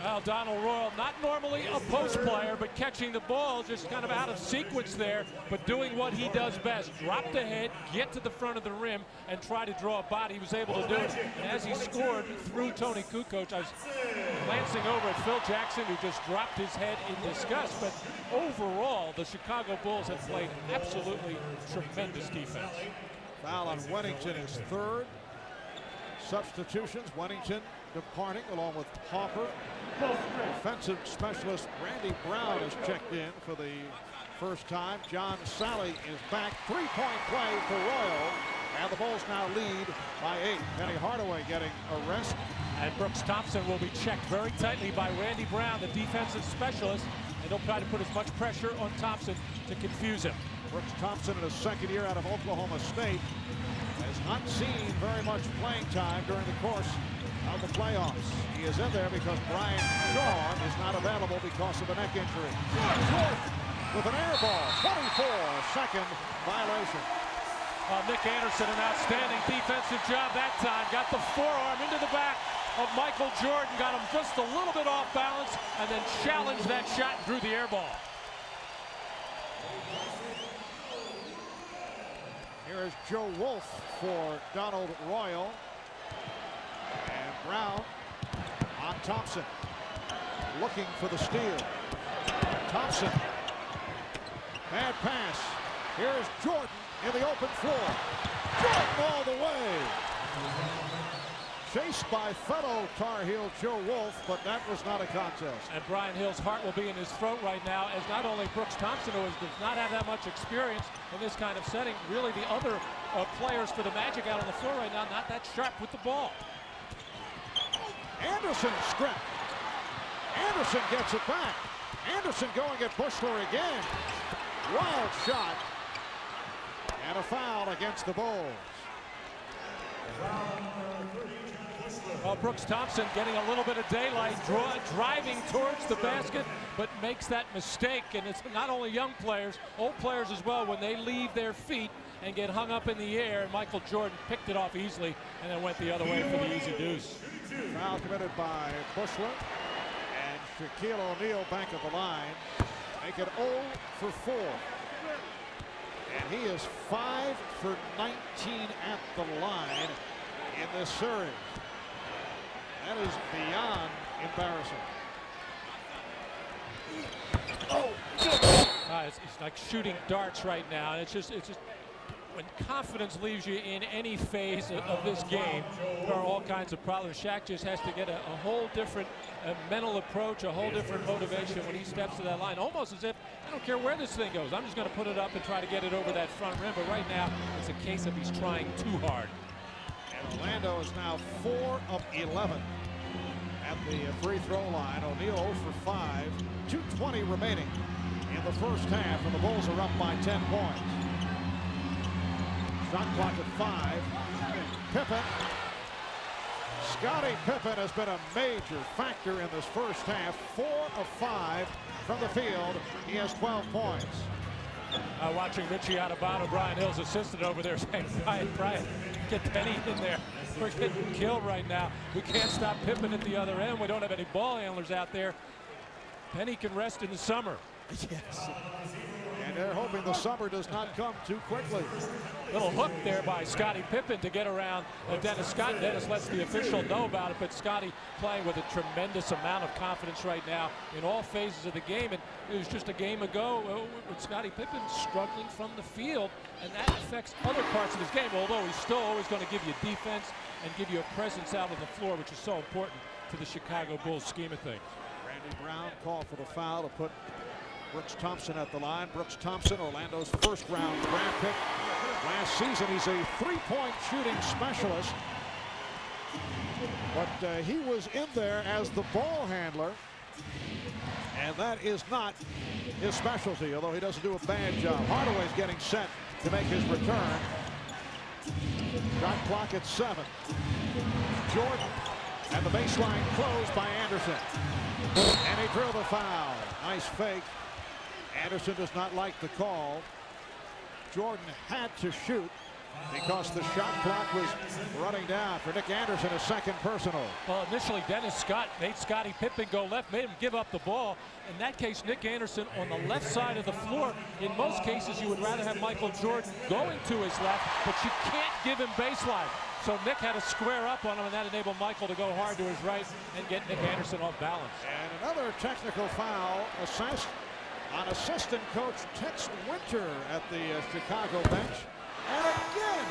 Well, Donald Royal, not normally a post player, but catching the ball just kind of out of sequence there, but doing what he does best. Drop the head, get to the front of the rim, and try to draw a body. He was able to do it. And as he scored through Tony Kukoc, I was glancing over at Phil Jackson, who just dropped his head in disgust. But overall, the Chicago Bulls have played absolutely tremendous defense. Foul on Wennington is 3rd. Substitutions, Wennington departing along with Harper. Defensive specialist Randy Brown is checked in for the first time. John Sally is back. 3-point play for Royal. And the Bulls now lead by 8. Penny Hardaway getting a rest. And Brooks Thompson will be checked very tightly by Randy Brown, the defensive specialist. And they'll try to put as much pressure on Thompson to confuse him. Brooks Thompson in his 2nd year out of Oklahoma State has not seen very much playing time during the course of the playoffs. He is in there because Brian Shaw is not available because of a neck injury. With an air ball, 24-second violation. Nick Anderson, an outstanding defensive job that time. Got the forearm into the back of Michael Jordan, got him just a little bit off balance, and then challenged that shot and drew the air ball. Here is Joe Wolf for Donald Royal. And Brown on Thompson. Looking for the steal. Thompson. Bad pass. Here's Jordan in the open floor. Jordan all the way. Chased by fellow Tar Heel Joe Wolf, but that was not a contest. And Brian Hill's heart will be in his throat right now, as not only Brooks Thompson, who does not have that much experience in this kind of setting, really the other players for the Magic out on the floor right now, not that sharp with the ball. Anderson stripped. Anderson gets it back. Anderson going at Bushler again. Wild shot. And a foul against the Bulls. Well, Brooks Thompson getting a little bit of daylight, driving towards the basket, but makes that mistake. And it's not only young players, old players as well, when they leave their feet and get hung up in the air. Michael Jordan picked it off easily and then went the other way for the easy deuce. Foul committed by Bushler. And Shaquille O'Neal back at the line. Make it 0 for 4. And he is 5 for 19 at the line in this series. That is beyond embarrassing. It's like shooting darts right now. And it's just when confidence leaves you in any phase of this game, there are all kinds of problems. Shaq just has to get a whole different mental approach, a whole different motivation when he steps to that line. Almost as if, I don't care where this thing goes, I'm just going to put it up and try to get it over that front rim. But right now, it's a case of he's trying too hard. And Orlando is now 4 of 11 at the free throw line. O'Neal 0 for 5. 2:20 remaining in the first half, and the Bulls are up by 10 points. Shot clock at 5. Pippen. Scottie Pippen has been a major factor in this first half. 4 of 5 from the field. He has 12 points. Watching Richie Adebayo, Brian Hill's assistant over there, saying, Brian, get Penny in there. We're getting killed right now. We can't stop Pippen at the other end. We don't have any ball handlers out there. Penny can rest in the summer. Yes. And they're hoping the summer does not come too quickly. Little hook there by Scottie Pippen to get around Dennis Scott. Dennis lets the official know about it, but Scottie playing with a tremendous amount of confidence right now in all phases of the game. And it was just a game ago with Scottie Pippen struggling from the field, and that affects other parts of his game, although he's still always going to give you defense and give you a presence out on the floor, which is so important to the Chicago Bulls scheme of things. Randy Brown called for the foul to put Brooks Thompson at the line. Brooks Thompson, Orlando's first-round draft pick. Last season, he's a three-point shooting specialist. But he was in there as the ball handler. And that is not his specialty, although he doesn't do a bad job. Hardaway's getting set to make his return. Shot clock at 7. Jordan, and the baseline closed by Anderson. And he drilled a foul. Nice fake. Anderson does not like the call. Jordan had to shoot because the shot clock was running down. For Nick Anderson, a second personal. Well, initially Dennis Scott made Scottie Pippen go left, made him give up the ball. In that case, Nick Anderson on the left side of the floor. In most cases, you would rather have Michael Jordan going to his left, but you can't give him baseline. So Nick had to square up on him, and that enabled Michael to go hard to his right and get Nick Anderson off balance. And another technical foul assessed on assistant coach Tex Winter at the Chicago bench. And again,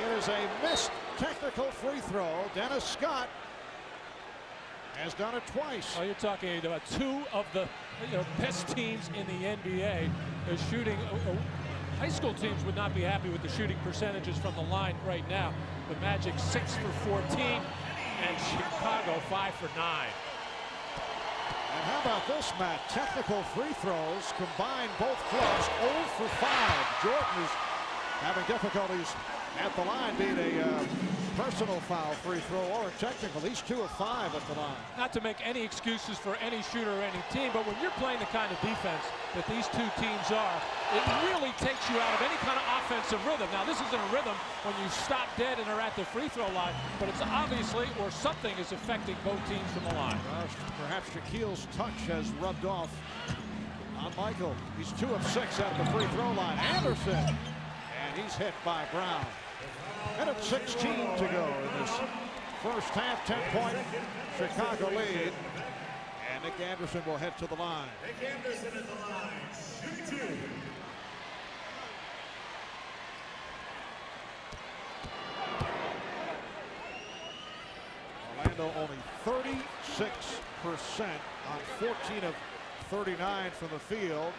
it is a missed technical free throw. Dennis Scott has done it twice. Oh, you're talking about two of the best teams in the NBA. They're shooting. High school teams would not be happy with the shooting percentages from the line right now. The Magic 6 for 14 and Chicago 5 for 9. And how about this, Matt? Technical free throws combined both clubs 0 for 5. Jordan is having difficulties at the line, being a personal foul free throw or a technical. He's 2 of 5 at the line. Not to make any excuses for any shooter or any team, but when you're playing the kind of defense that these two teams are, it really takes you out of any kind of offensive rhythm. Now, this isn't a rhythm when you stop dead and are at the free throw line, but it's obviously, or something is affecting both teams from the line. Perhaps Shaquille's touch has rubbed off on Michael. He's 2 of 6 at the free throw line. Anderson he's hit by Brown. Minute 16 to go in this first half. 10-point Chicago lead. And Nick Anderson will head to the line. Nick Anderson at the line. Shoot. Orlando only 36% on 14 of 39 from the field.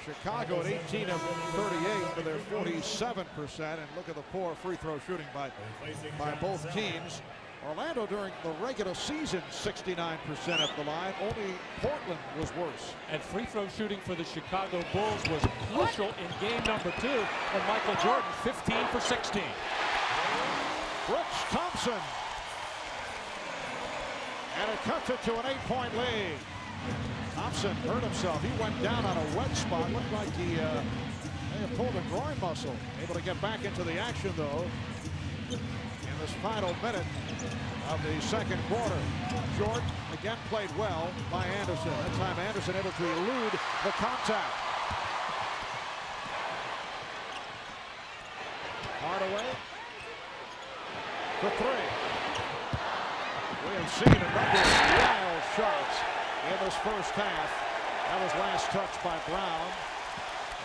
Chicago at 18 of 38 for their 47%. And look at the poor free throw shooting by both teams. Orlando during the regular season 69% at the line. Only Portland was worse. And free throw shooting for the Chicago Bulls was crucial in game number 2 when Michael Jordan 15 for 16. Brooks Thompson. And it cuts it to an 8-point lead. Thompson hurt himself. He went down on a wet spot. Looked like he may have pulled a groin muscle. Able to get back into the action, though, in this final minute of the second quarter. Jordan again played well by Anderson. That time Anderson able to elude the contact. Hardaway for 3. We have seen a number of wild shots in this first half. That was last touched by Brown.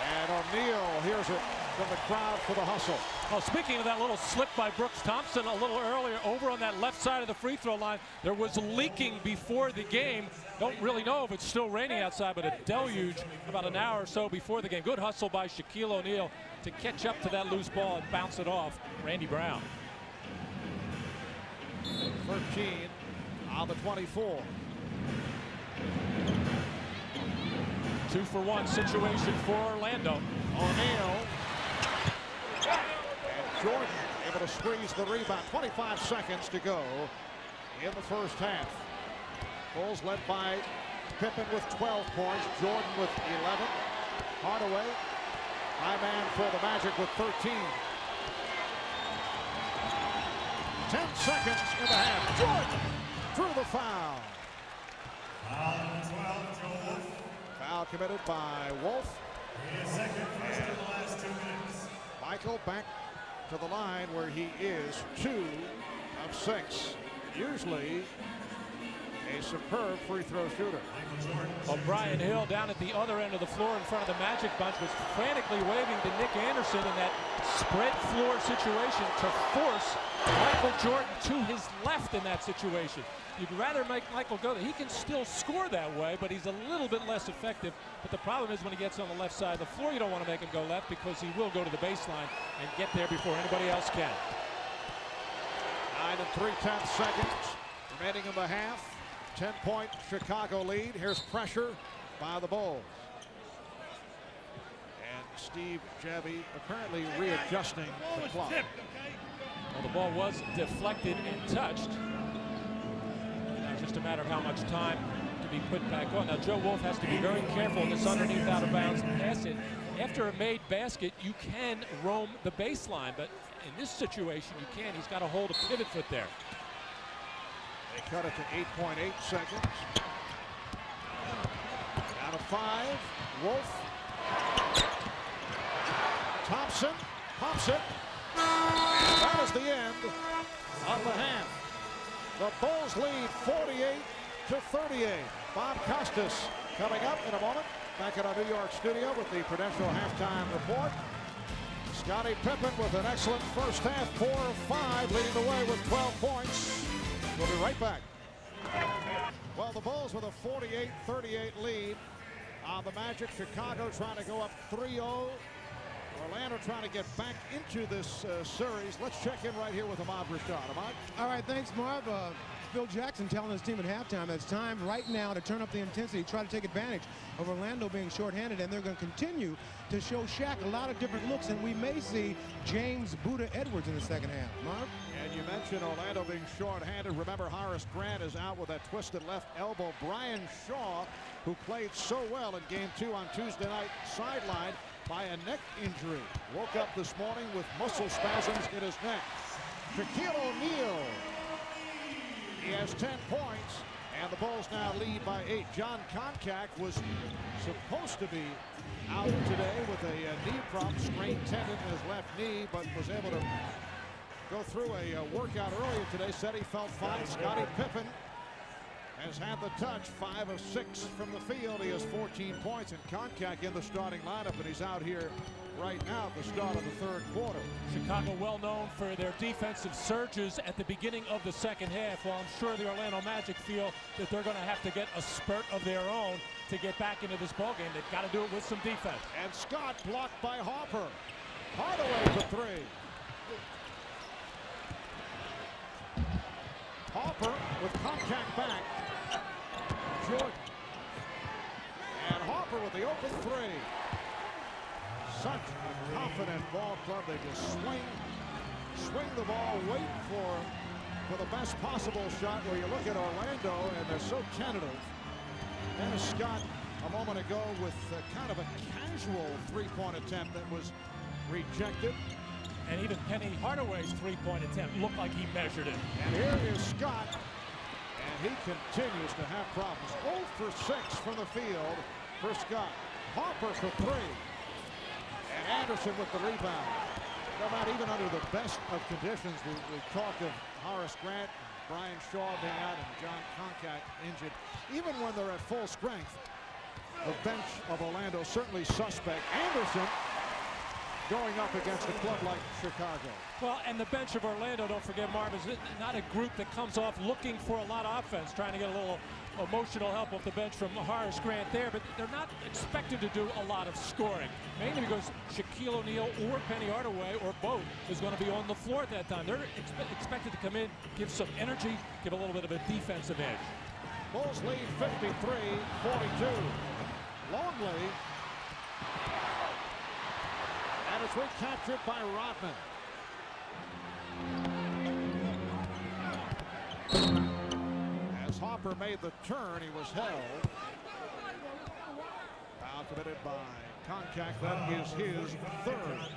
And O'Neal hears it from the crowd for the hustle. Well, speaking of that little slip by Brooks Thompson a little earlier over on that left side of the free throw line, there was leaking before the game. Don't really know if it's still raining outside, but a deluge about an hour or so before the game. Good hustle by Shaquille O'Neal to catch up to that loose ball and bounce it off Randy Brown. 13 on the 24. 2-for-1 situation for Orlando. O'Neal. And Jordan able to squeeze the rebound. 25 seconds to go in the first half. Bulls led by Pippen with 12 points. Jordan with 11. Hardaway, high man for the Magic with 13. 10 seconds in the half. Jordan through the foul. Foul committed by Wolf. Second, first in the last 2 minutes. Michael back to the line where he is 2 of 6. Usually a superb free throw shooter. Brian Hill down at the other end of the floor in front of the Magic bunch was frantically waving to Nick Anderson in that spread floor situation to force Michael Jordan to his left in that situation. You'd rather make Michael go there. He can still score that way, but he's a little bit less effective. But the problem is when he gets on the left side of the floor, you don't want to make him go left because he will go to the baseline and get there before anybody else can. 9 3/10 seconds remaining in the half. 10-point Chicago lead. Here's pressure by the Bulls. And Steve Javie apparently readjusting the clock. Well, the ball was deflected and touched. Now it's just a matter of how much time to be put back on. Now Joe Wolf has to be very careful in this underneath out of bounds pass it. After a made basket, you can roam the baseline, but in this situation you can't. He's got to hold a pivot foot there. They cut it to 8.8 seconds. Down to 5. Wolf. Thompson pops it. And that is the end of the half. The Bulls lead 48-38. Bob Costas coming up in a moment. Back at our New York studio with the Prudential halftime report. Scottie Pippen with an excellent first half. 4 of 5, leading the way with 12 points. We'll be right back. Well, the Bulls with a 48-38 lead on the Magic. Chicago trying to go up 3-0. Orlando trying to get back into this series. Let's check in right here with Ahmad Rashad. Ahmad? All right, thanks, Marv. Phil Jackson telling his team at halftime it's time right now to turn up the intensity, try to take advantage of Orlando being shorthanded, and they're going to continue to show Shaq a lot of different looks, and we may see James Buddha Edwards in the second half. Marv? And you mentioned Orlando being shorthanded. Remember, Horace Grant is out with that twisted left elbow. Brian Shaw, who played so well in Game 2 on Tuesday night, sidelined by a neck injury. Woke up this morning with muscle spasms in his neck. Shaquille O'Neal, he has 10 points, and the Bulls now lead by 8. John Koncak was supposed to be out today with a knee prop, sprained tendon in his left knee, but was able to go through a workout earlier today. Said he felt fine. Scottie Pippen has had the touch, 5 of 6 from the field. He has 14 points, and Koncak in the starting lineup, and he's out here right now at the start of the third quarter. Chicago well known for their defensive surges at the beginning of the second half. Well, I'm sure the Orlando Magic feel that they're going to have to get a spurt of their own to get back into this ballgame. They've got to do it with some defense. And Scott blocked by Harper. Hardaway for 3. Harper with Koncak back. Jordan. And Harper with the open 3. Such a confident ball club. They just swing the ball, wait for the best possible shot. Where you look at Orlando and they're so tentative. Dennis Scott a moment ago with kind of a casual three-point attempt that was rejected. And even Penny Hardaway's three-point attempt looked like he measured it. And here is Scott, and he continues to have problems. 0 for 6 from the field for Scott. Harper for 3. And Anderson with the rebound. No, not even under the best of conditions. We talked of Horace Grant, Brian Shaw being out, and John Koncak injured. Even when they're at full strength, the bench of Orlando certainly suspect. Anderson going up against a club like Chicago. Well, and the bench of Orlando, don't forget, Marv, is not a group that comes off looking for a lot of offense, trying to get a little emotional help off the bench from Horace Grant there, but they're not expected to do a lot of scoring, mainly because Shaquille O'Neal or Penny Hardaway or both is going to be on the floor at that time. They're expected to come in, give some energy, give a little bit of a defensive edge. Bulls lead 53-42. Longley. And it's recaptured by Rodman. As Harper made the turn, he was held. Foul committed by Koncak. That is his 3rd.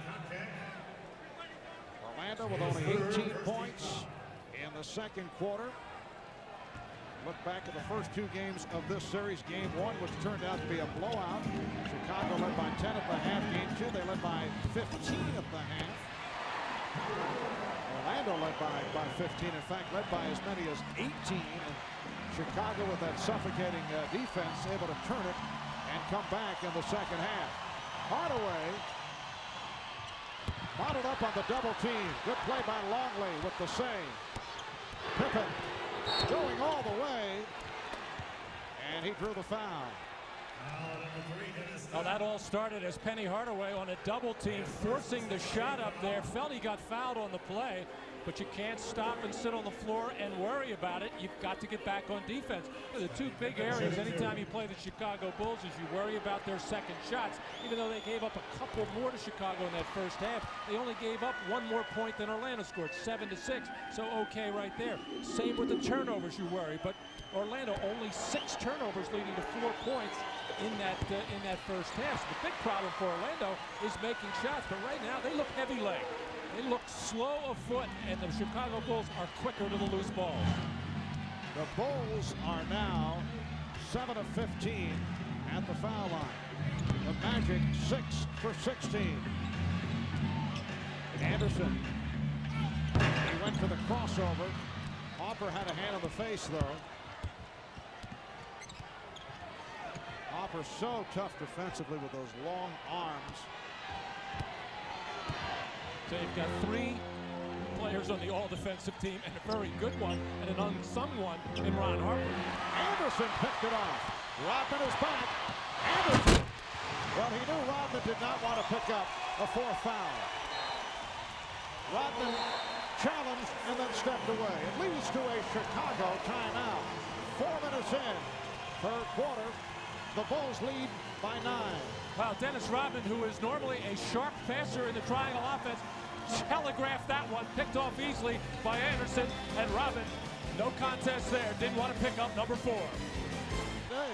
Orlando with only 18 points in the second quarter. Look back at the first 2 games of this series. Game 1, which turned out to be a blowout. Chicago led by 10 at the half. Game 2, they led by 15 at the half. Orlando led by 15. In fact, led by as many as 18. And Chicago, with that suffocating defense, able to turn it and come back in the second half. Hardaway bottled up on the double team. Good play by Longley with the save. Pippen going all the way, and he drew the foul. Well, that all started as Penny Hardaway on a double team, forcing the shot up there. Felt he got fouled on the play, but you can't stop and sit on the floor and worry about it. You've got to get back on defense. The 2 big areas anytime you play the Chicago Bulls is you worry about their second shots. Even though they gave up a couple more to Chicago in that first half, they only gave up 1 more point than Orlando scored, 7-6. So okay right there. Same with the turnovers, you worry, but Orlando only 6 turnovers, leading to 4 points in that first half. So the big problem for Orlando is making shots, but right now they look heavy-legged. They look slow of foot, and the Chicago Bulls are quicker to the loose balls. The Bulls are now 7 of 15 at the foul line. The Magic 6 for 16. Anderson. He went for the crossover. Harper had a hand on the face, though. Harper so tough defensively with those long arms. So you've got 3 players on the all-defensive team, and a very good one, and an unsung one in Ron Harper. Anderson picked it off. Rodman is back. Anderson. Well, he knew Rodman did not want to pick up a 4th foul. Rodman challenged and then stepped away. It leads to a Chicago timeout. 4 minutes in, third quarter. The Bulls lead by 9. Wow, Dennis Rodman, who is normally a sharp passer in the triangle offense, telegraphed that one, picked off easily by Anderson, and Rodman, no contest there, didn't want to pick up number 4. Hey,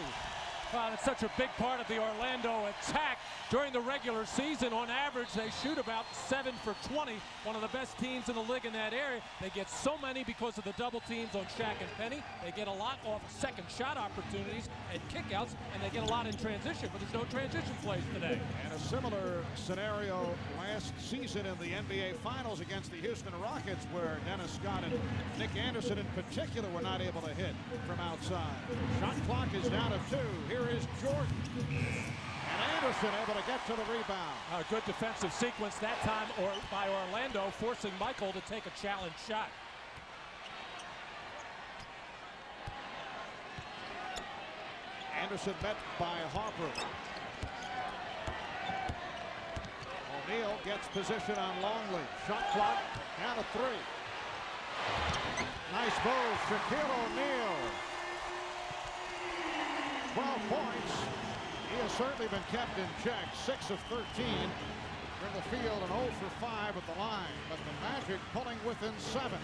Well, it's such a big part of the Orlando attack. During the regular season, on average, they shoot about 7 for 20. One of the best teams in the league in that area. They get so many because of the double teams on Shaq and Penny. They get a lot off second shot opportunities and kickouts, and they get a lot in transition, but there's no transition plays today. And a similar scenario last season in the NBA Finals against the Houston Rockets, where Dennis Scott and Nick Anderson in particular were not able to hit from outside. Shot clock is down to 2. Here is Jordan. And Anderson able to get to the rebound. A good defensive sequence that time by Orlando, forcing Michael to take a challenge shot. Anderson met by Harper. O'Neal gets position on Longley. Shot clock down to 3. Nice move, Shaquille O'Neal. 12 points. He has certainly been kept in check. 6 of 13 from the field and 0 for 5 at the line. But the Magic pulling within 7.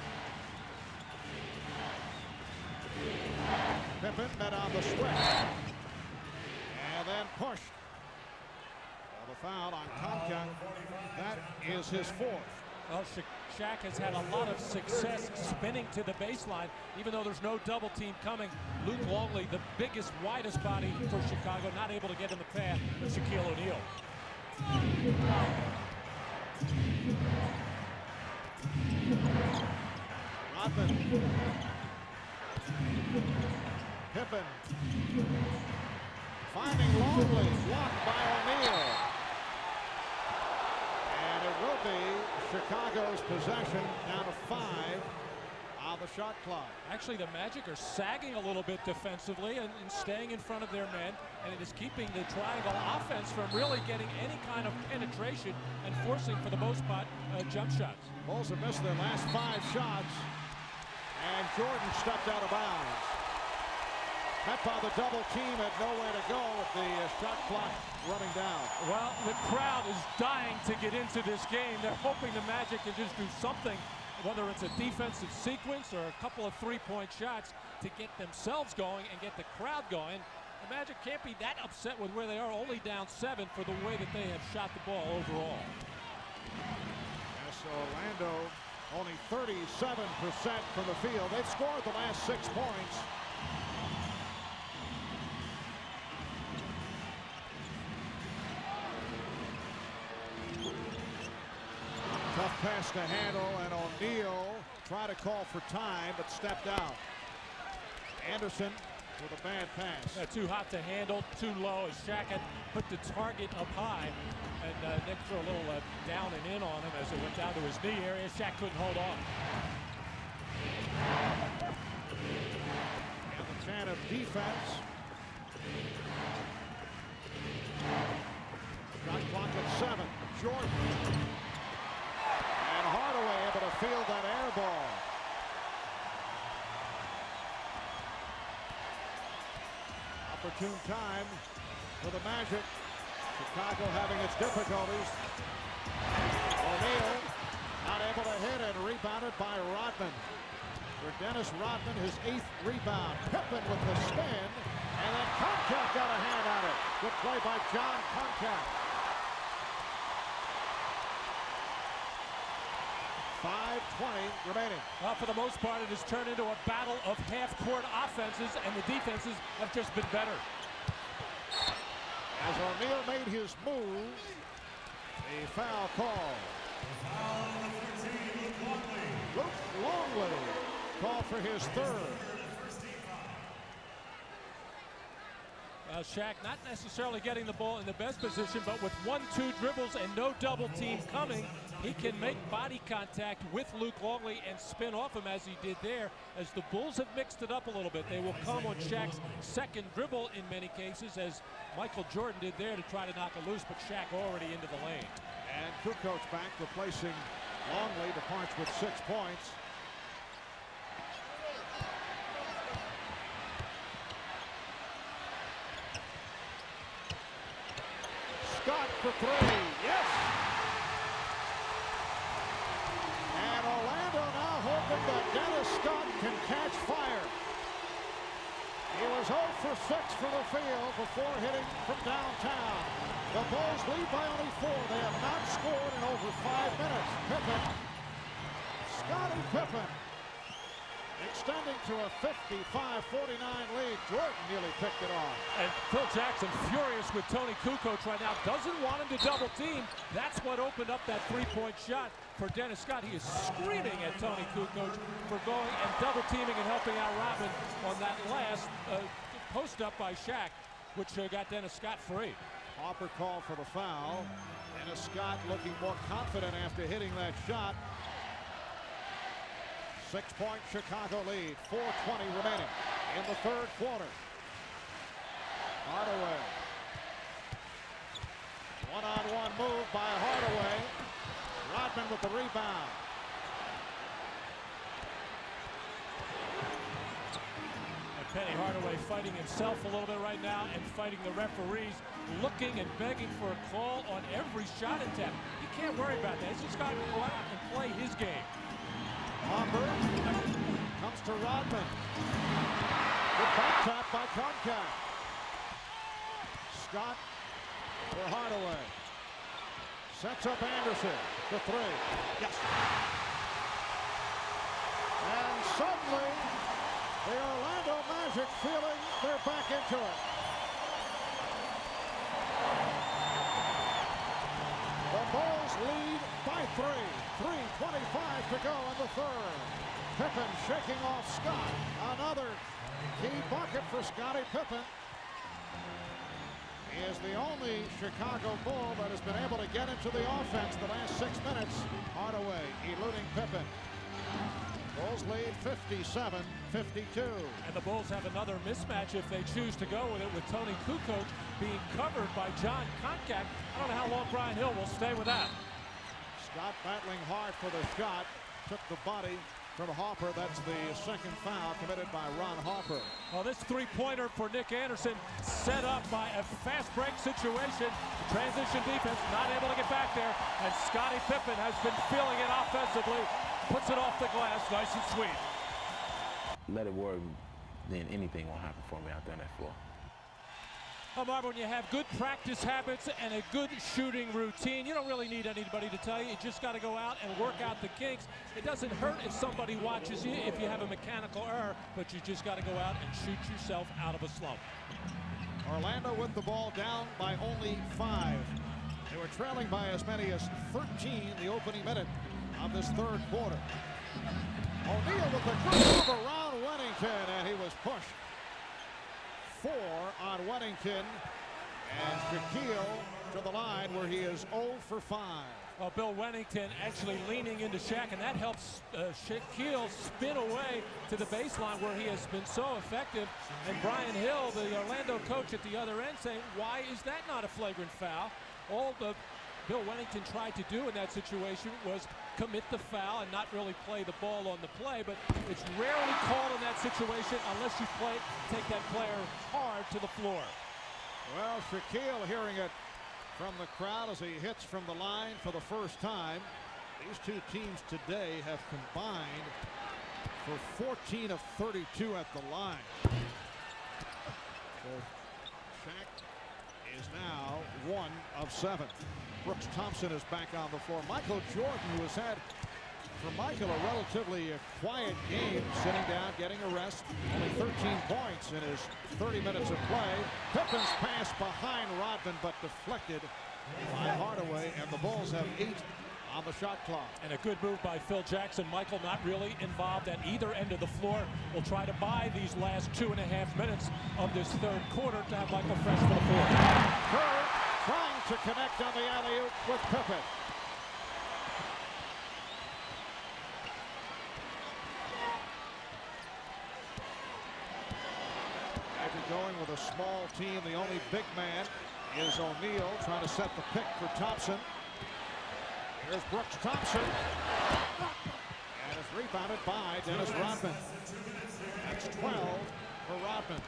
Pippen met on the switch. And then pushed. Well, the foul on Conca. That is his 4th. Well, Shaq has had a lot of success spinning to the baseline, even though there's no double team coming. Luke Longley, the biggest, widest body for Chicago, not able to get in the path of Shaquille O'Neal. Rodman. Pippen. Finding Longley, blocked by O'Neal. And it will be Chicago's possession, down to 5 on the shot clock. Actually, the Magic are sagging a little bit defensively and staying in front of their men, and it is keeping the triangle offense from really getting any kind of penetration and forcing, for the most part, jump shots. Bulls have missed their last 5 shots, and Jordan stepped out of bounds. Met by the double team, had nowhere to go with the shot clock running down. Well, the crowd is dying to get into this game. They're hoping the Magic can just do something, whether it's a defensive sequence or a couple of three-point shots, to get themselves going and get the crowd going. The Magic can't be that upset with where they are, only down 7 for the way that they have shot the ball overall. Yes, Orlando only 37% from the field. They've scored the last 6 points. Tough pass to handle, and O'Neal tried to call for time, but stepped out. Anderson with a bad pass. Yeah, too hot to handle, too low, as Shaq had put the target up high, and Nick threw a little down and in on him as it went down to his knee area. Shaq couldn't hold on. And the 10 of defense. Shot clock at 7. Jordan. And Hardaway able to field that air ball. Opportune time for the Magic. Chicago having its difficulties. O'Neal not able to hit, and rebounded by Rodman. For Dennis Rodman, his 8th rebound. Pippen with the spin, and then Conca got a hand on it. Good play by John Conca. 5:20 remaining. Well, for the most part, it has turned into a battle of half-court offenses, and the defenses have just been better. As O'Neal made his move, a foul call. Luke Longley called for his 3rd. Shaq not necessarily getting the ball in the best position, but with 1-2 dribbles and no double team coming, he can make body contact with Luke Longley and spin off him as he did there. As the Bulls have mixed it up a little bit, they will come on Shaq's 2nd dribble in many cases, as Michael Jordan did there to try to knock it loose, but Shaq already into the lane. And Kukoc back, replacing Longley, departs with 6 points. Scott for 3. Yes! And Orlando now hoping that Dennis Scott can catch fire. He was 0 for 6 from the field before hitting from downtown. The Bulls lead by only 4. They have not scored in over 5 minutes. Pippen, Scottie Pippen, extending to a 55-49 lead. Jordan nearly picked it off. And Phil Jackson furious with Tony Kukoc right now. Doesn't want him to double team. That's what opened up that three-point shot for Dennis Scott. He is screaming at Tony Kukoc for going and double teaming and helping out Rodman on that last post up by Shaq, which got Dennis Scott free. Hopper called for the foul. Dennis Scott looking more confident after hitting that shot. 6-point Chicago lead. 4:20 remaining in the third quarter. Hardaway. One-on-one move by Hardaway. Rodman with the rebound. And Penny Hardaway fighting himself a little bit right now and fighting the referees, looking and begging for a call on every shot attempt. He can't worry about that. He's just got to go out and play his game. Hopper comes to Rodman. Good back tap by Comcast. Scott for Hardaway. Sets up Anderson. The three. Yes. And suddenly, the Orlando Magic feeling they're back into it. The Bulls lead by 3. 3:25 to go in the third. Pippen shaking off Scott. Another key bucket for Scottie Pippen. He is the only Chicago Bull that has been able to get into the offense the last 6 minutes. Hardaway eluding Pippen. Bulls lead 57-52. And the Bulls have another mismatch if they choose to go with it, with Tony Kukoc being covered by John Koncak. I don't know how long Brian Hill will stay with that. Scott battling hard for the shot. Took the body from Hopper. That's the second foul committed by Ron Hopper. Well, this three-pointer for Nick Anderson set up by a fast break situation. Transition defense not able to get back there. And Scottie Pippen has been feeling it offensively. Puts it off the glass, nice and sweet. Let it work, then anything will happen for me out there on that floor. Well, Marvin, when you have good practice habits and a good shooting routine, you don't really need anybody to tell you. You just got to go out and work out the kinks. It doesn't hurt if somebody watches you if you have a mechanical error, but you just got to go out and shoot yourself out of a slump. Orlando with the ball down by only 5. They were trailing by as many as 13 the opening minute of this third quarter. O'Neal with the good move around Wennington, and he was pushed. 4 on Wennington, and Shaquille to the line where he is 0 for 5. Well, Bill Wennington actually leaning into Shaq, and that helps Shaquille spin away to the baseline where he has been so effective. And Brian Hill, the Orlando coach at the other end, saying, why is that not a flagrant foul? All the Bill Wennington tried to do in that situation was commit the foul and not really play the ball on the play, but it's rarely called in that situation unless you take that player hard to the floor. Well, Shaquille hearing it from the crowd as he hits from the line for the first time. These two teams today have combined for 14 of 32 at the line. So Shaq is now 1 of 7. Brooks Thompson is back on the floor. Michael Jordan, who has had, for Michael, a relatively quiet game, sitting down, getting a rest. Only 13 points in his 30 minutes of play. Pippen's pass behind Rodman, but deflected by Hardaway, and the Bulls have 8 on the shot clock. And a good move by Phil Jackson. Michael not really involved at either end of the floor. Will try to buy these last 2.5 minutes of this third quarter to have Michael fresh for the fourth. Kerr trying to connect on the alley-oop with Pippen. After going with a small team, the only big man is O'Neal, trying to set the pick for Thompson. Here's Brooks Thompson. And it's rebounded by Dennis Rodman. That's 12 for Rodman.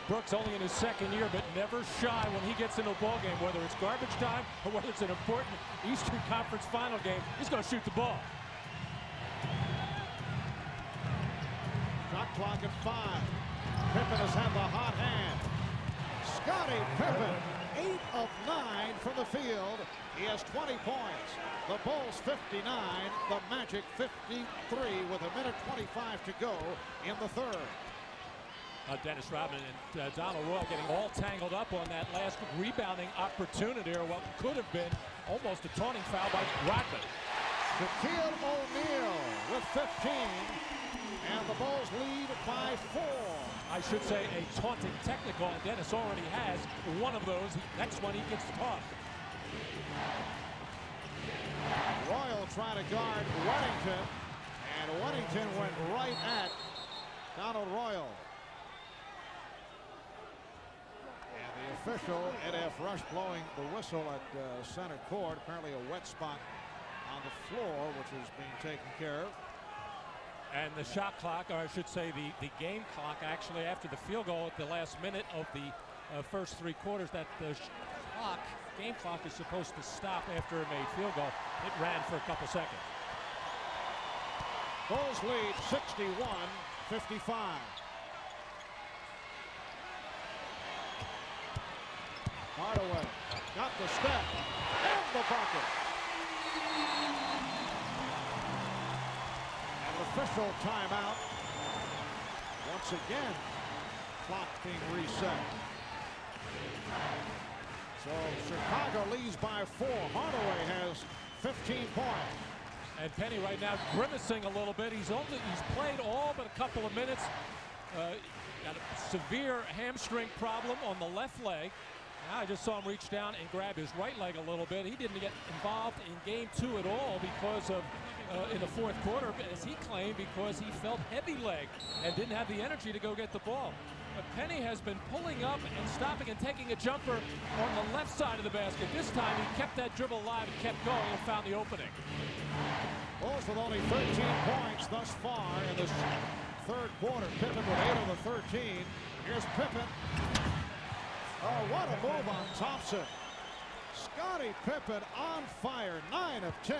Brooks only in his second year, but never shy when he gets into a ball game, whether it's garbage time or whether it's an important Eastern Conference final game. He's going to shoot the ball. Shot clock at 5. Pippen has had the hot hand. Scottie Pippen, 8 of 9 from the field. He has 20 points. The Bulls 59, the Magic 53 with a minute 25 to go in the third. Dennis Rodman and Donald Roy getting all tangled up on that last rebounding opportunity, or what could have been almost a taunting foul by Rodman. Shaquille O'Neal with 15, and the Bulls lead by 4. I should say a taunting technical, and Dennis already has one of those. Next one he gets taught. Royal trying to guard Weddington, and Weddington went right at Donald Royal. And the official, Ed F. Rush, blowing the whistle at center court. Apparently a wet spot on the floor, which is being taken care of. And the shot clock, or I should say the game clock, actually after the field goal at the last minute of the first 3 quarters, that the game clock is supposed to stop after a made field goal. It ran for a couple seconds. Bulls lead 61-55. Hardaway got the step and the bucket. An official timeout. Once again, clock being reset. So Chicago leads by 4. Hardaway has 15 points. And Penny right now grimacing a little bit. He's played all but a couple of minutes. Got a severe hamstring problem on the left leg. Now I just saw him reach down and grab his right leg a little bit. He didn't get involved in game 2 at all because of in the fourth quarter, as he claimed, because he felt heavy leg and didn't have the energy to go get the ball. But Penny has been pulling up and stopping and taking a jumper on the left side of the basket. This time he kept that dribble alive and kept going and found the opening. Bulls with only 13 points thus far in this third quarter. Pippen with 8 of the 13. Here's Pippen. Oh, what a move on Thompson. Scottie Pippen on fire, 9 of 10.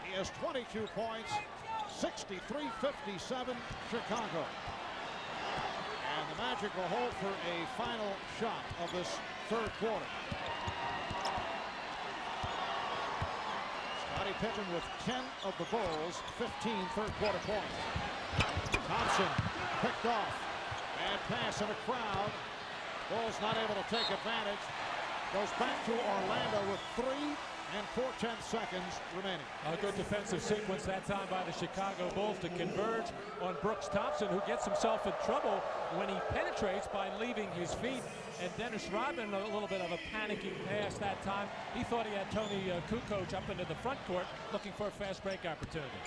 He has 22 points, 63-57 Chicago. And the Magic will hold for a final shot of this third quarter. Scottie Pippen with 10 of the Bulls, 15 third quarter points. Thompson picked off. Bad pass in a crowd. Bulls not able to take advantage. Goes back to Orlando with 3 and 4/10 seconds remaining. A good defensive sequence that time by the Chicago Bulls to converge on Brooks Thompson, who gets himself in trouble when he penetrates by leaving his feet. And Dennis Rodman, a little bit of a panicking pass that time. He thought he had Tony Kukoc up into the front court looking for a fast break opportunity.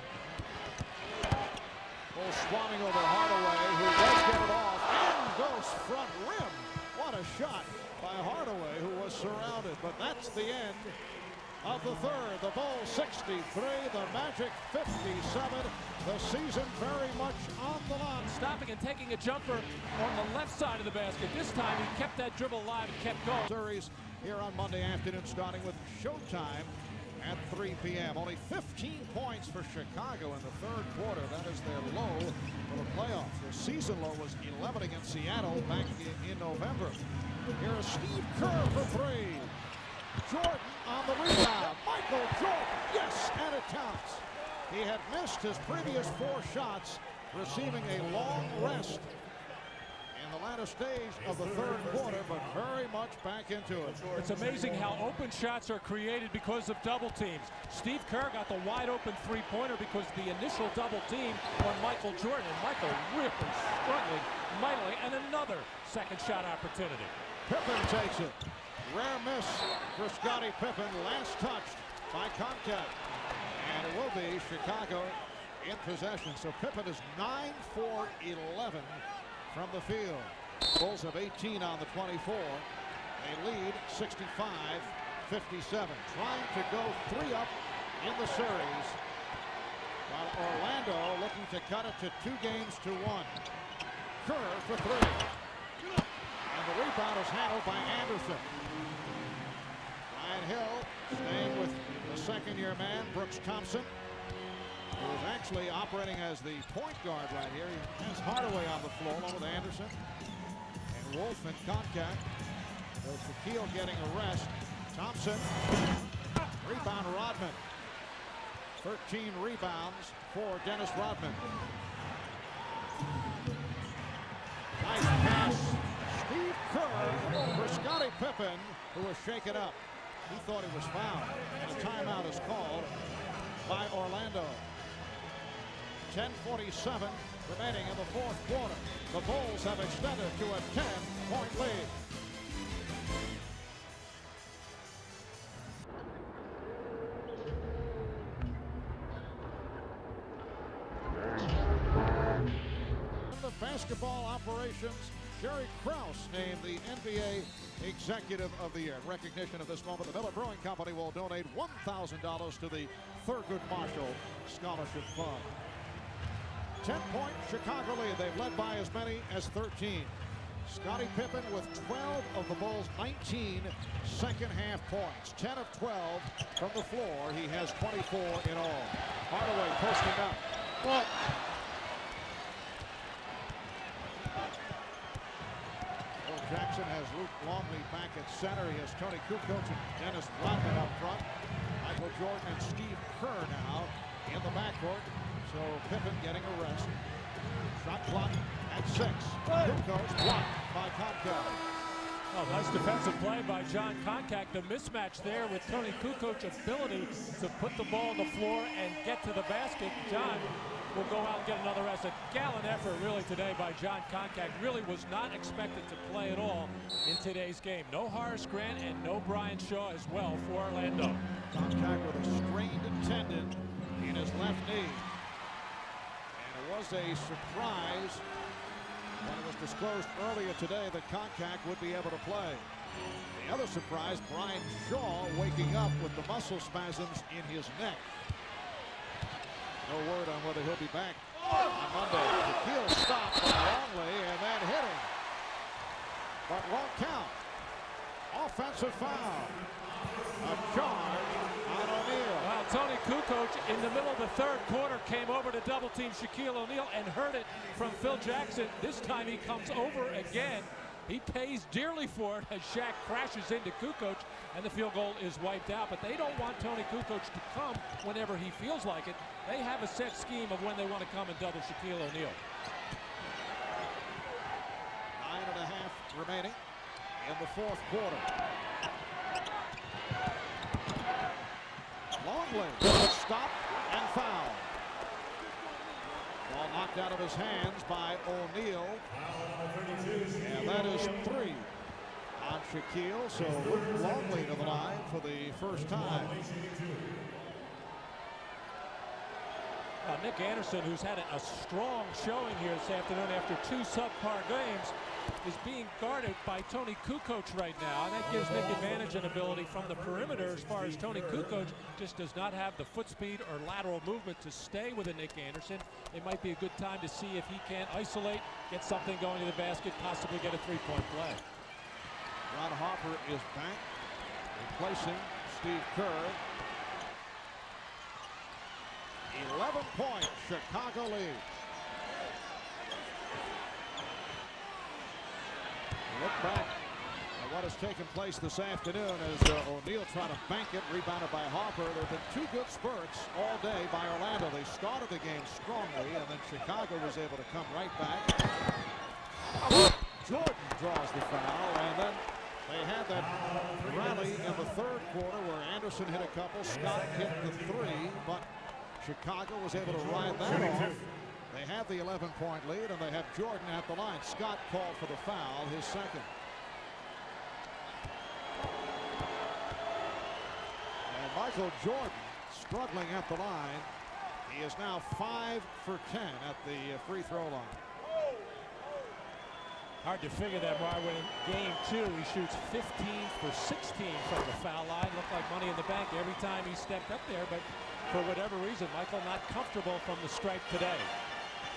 Bulls swarming over Hardaway, who does get it off and goes front rim. What a shot by Hardaway, who was surrounded. But that's the end of the third. The Bulls 63, the Magic 57. The season very much on the line. Stopping and taking a jumper on the left side of the basket. This time he kept that dribble alive and kept going. Series here on Monday afternoon, starting with Showtime at 3 p.m. Only 15 points for Chicago in the third quarter. That is their low for the playoffs. Their season low was 11 against Seattle back in November. Here is Steve Kerr for 3. Jordan on the rebound. Michael Jordan, yes, and it counts. He had missed his previous 4 shots, receiving a long rest in the latter stage of the third quarter, but very much back into it. It's amazing how open shots are created because of double teams. Steve Kerr got the wide open 3-pointer because the initial double team on Michael Jordan. And Michael really struggling mightily, and another second shot opportunity. Pippen takes it. Rare miss for Scottie Pippen, last touched by contact. And it will be Chicago in possession. So Pippen is 9 for 11 from the field. Bulls have 18 on the 24. They lead 65-57. Trying to go 3 up in the series, while Orlando looking to cut it to 2 games to 1. Kerr for 3. And the rebound is handled by Anderson. Ryan Hill staying with the second-year man, Brooks Thompson. who is actually operating as the point guard right here. He has Hardaway on the floor along with Anderson and Wolf in contact. So Shaquille getting a rest. Thompson. Rebound Rodman. 13 rebounds for Dennis Rodman. Nice pass. Steve Kerr for Scottie Pippen, who was shaken up. He thought he was fouled. And a timeout is called by Orlando. 10:47 remaining in the fourth quarter. The Bulls have extended to a 10-point lead. The basketball operations, Jerry Krause named the NBA Executive of the Year. In recognition of this moment, the Miller Brewing Company will donate $1,000 to the Thurgood Marshall Scholarship Fund. 10-point Chicago lead. They've led by as many as 13. Scottie Pippen with 12 of the Bulls' 19 second-half points. 10 of 12 from the floor. He has 24 in all. Hardaway posting up. Well, Jackson has Luke Longley back at center. He has Tony Kukoc and Dennis Rodman up front. Michael Jordan and Steve Kerr now in the backcourt. So Pippen getting a rest. Shot clock at 6. Kukoc blocked by Concat. Oh, nice defensive play by John Concat. The mismatch there with Tony Kukoc's ability to put the ball on the floor and get to the basket. John will go out and get another rest. A gallant effort really today by John Concat. Really was not expected to play at all in today's game. No Horace Grant and no Brian Shaw as well for Orlando. Contact with a strained tendon in his left knee. And it was a surprise when it was disclosed earlier today that Contact would be able to play. The other surprise, Brian Shaw waking up with the muscle spasms in his neck. No word on whether he'll be back on Monday. Shaquille stopped by Longley and then hit him. But won't count. Offensive foul. A charge on O'Neal. Well, Tony Kukoc in the middle of the third quarter came over to double team Shaquille O'Neal and heard it from Phil Jackson. This time he comes over again. He pays dearly for it as Shaq crashes into Kukoc and the field goal is wiped out. But they don't want Tony Kukoc to come whenever he feels like it. They have a set scheme of when they want to come and double Shaquille O'Neal. 9.5 remaining in the fourth quarter. Longley stop and foul. Ball knocked out of his hands by O'Neal. And that is 3 on Shaquille. So Longley to the line for the first time. Nick Anderson, who's had a strong showing here this afternoon after 2 subpar games, is being guarded by Tony Kukoc right now, and that gives Nick advantage and ability from the perimeter as far as Tony Kukoc just does not have the foot speed or lateral movement to stay with a Nick Anderson. It might be a good time to see if he can isolate, get something going to the basket, possibly get a 3-point play. Ron Harper is back, replacing Steve Kerr. 11 points, Chicago lead. Look back at what has taken place this afternoon as O'Neal trying to bank it, rebounded by Harper. There have been 2 good spurts all day by Orlando. They started the game strongly, and then Chicago was able to come right back. Jordan draws the foul, and then they had that rally in the third quarter where Anderson hit a couple, Scott hit the 3, but Chicago was able to ride that off. They have the 11-point lead, and they have Jordan at the line. Scott called for the foul, his second. And Michael Jordan struggling at the line. He is now 5 for 10 at the free throw line. Hard to figure that, Brian, when in game 2 he shoots 15 for 16 from the foul line. Looked like money in the bank every time he stepped up there, but for whatever reason, Michael not comfortable from the stripe today.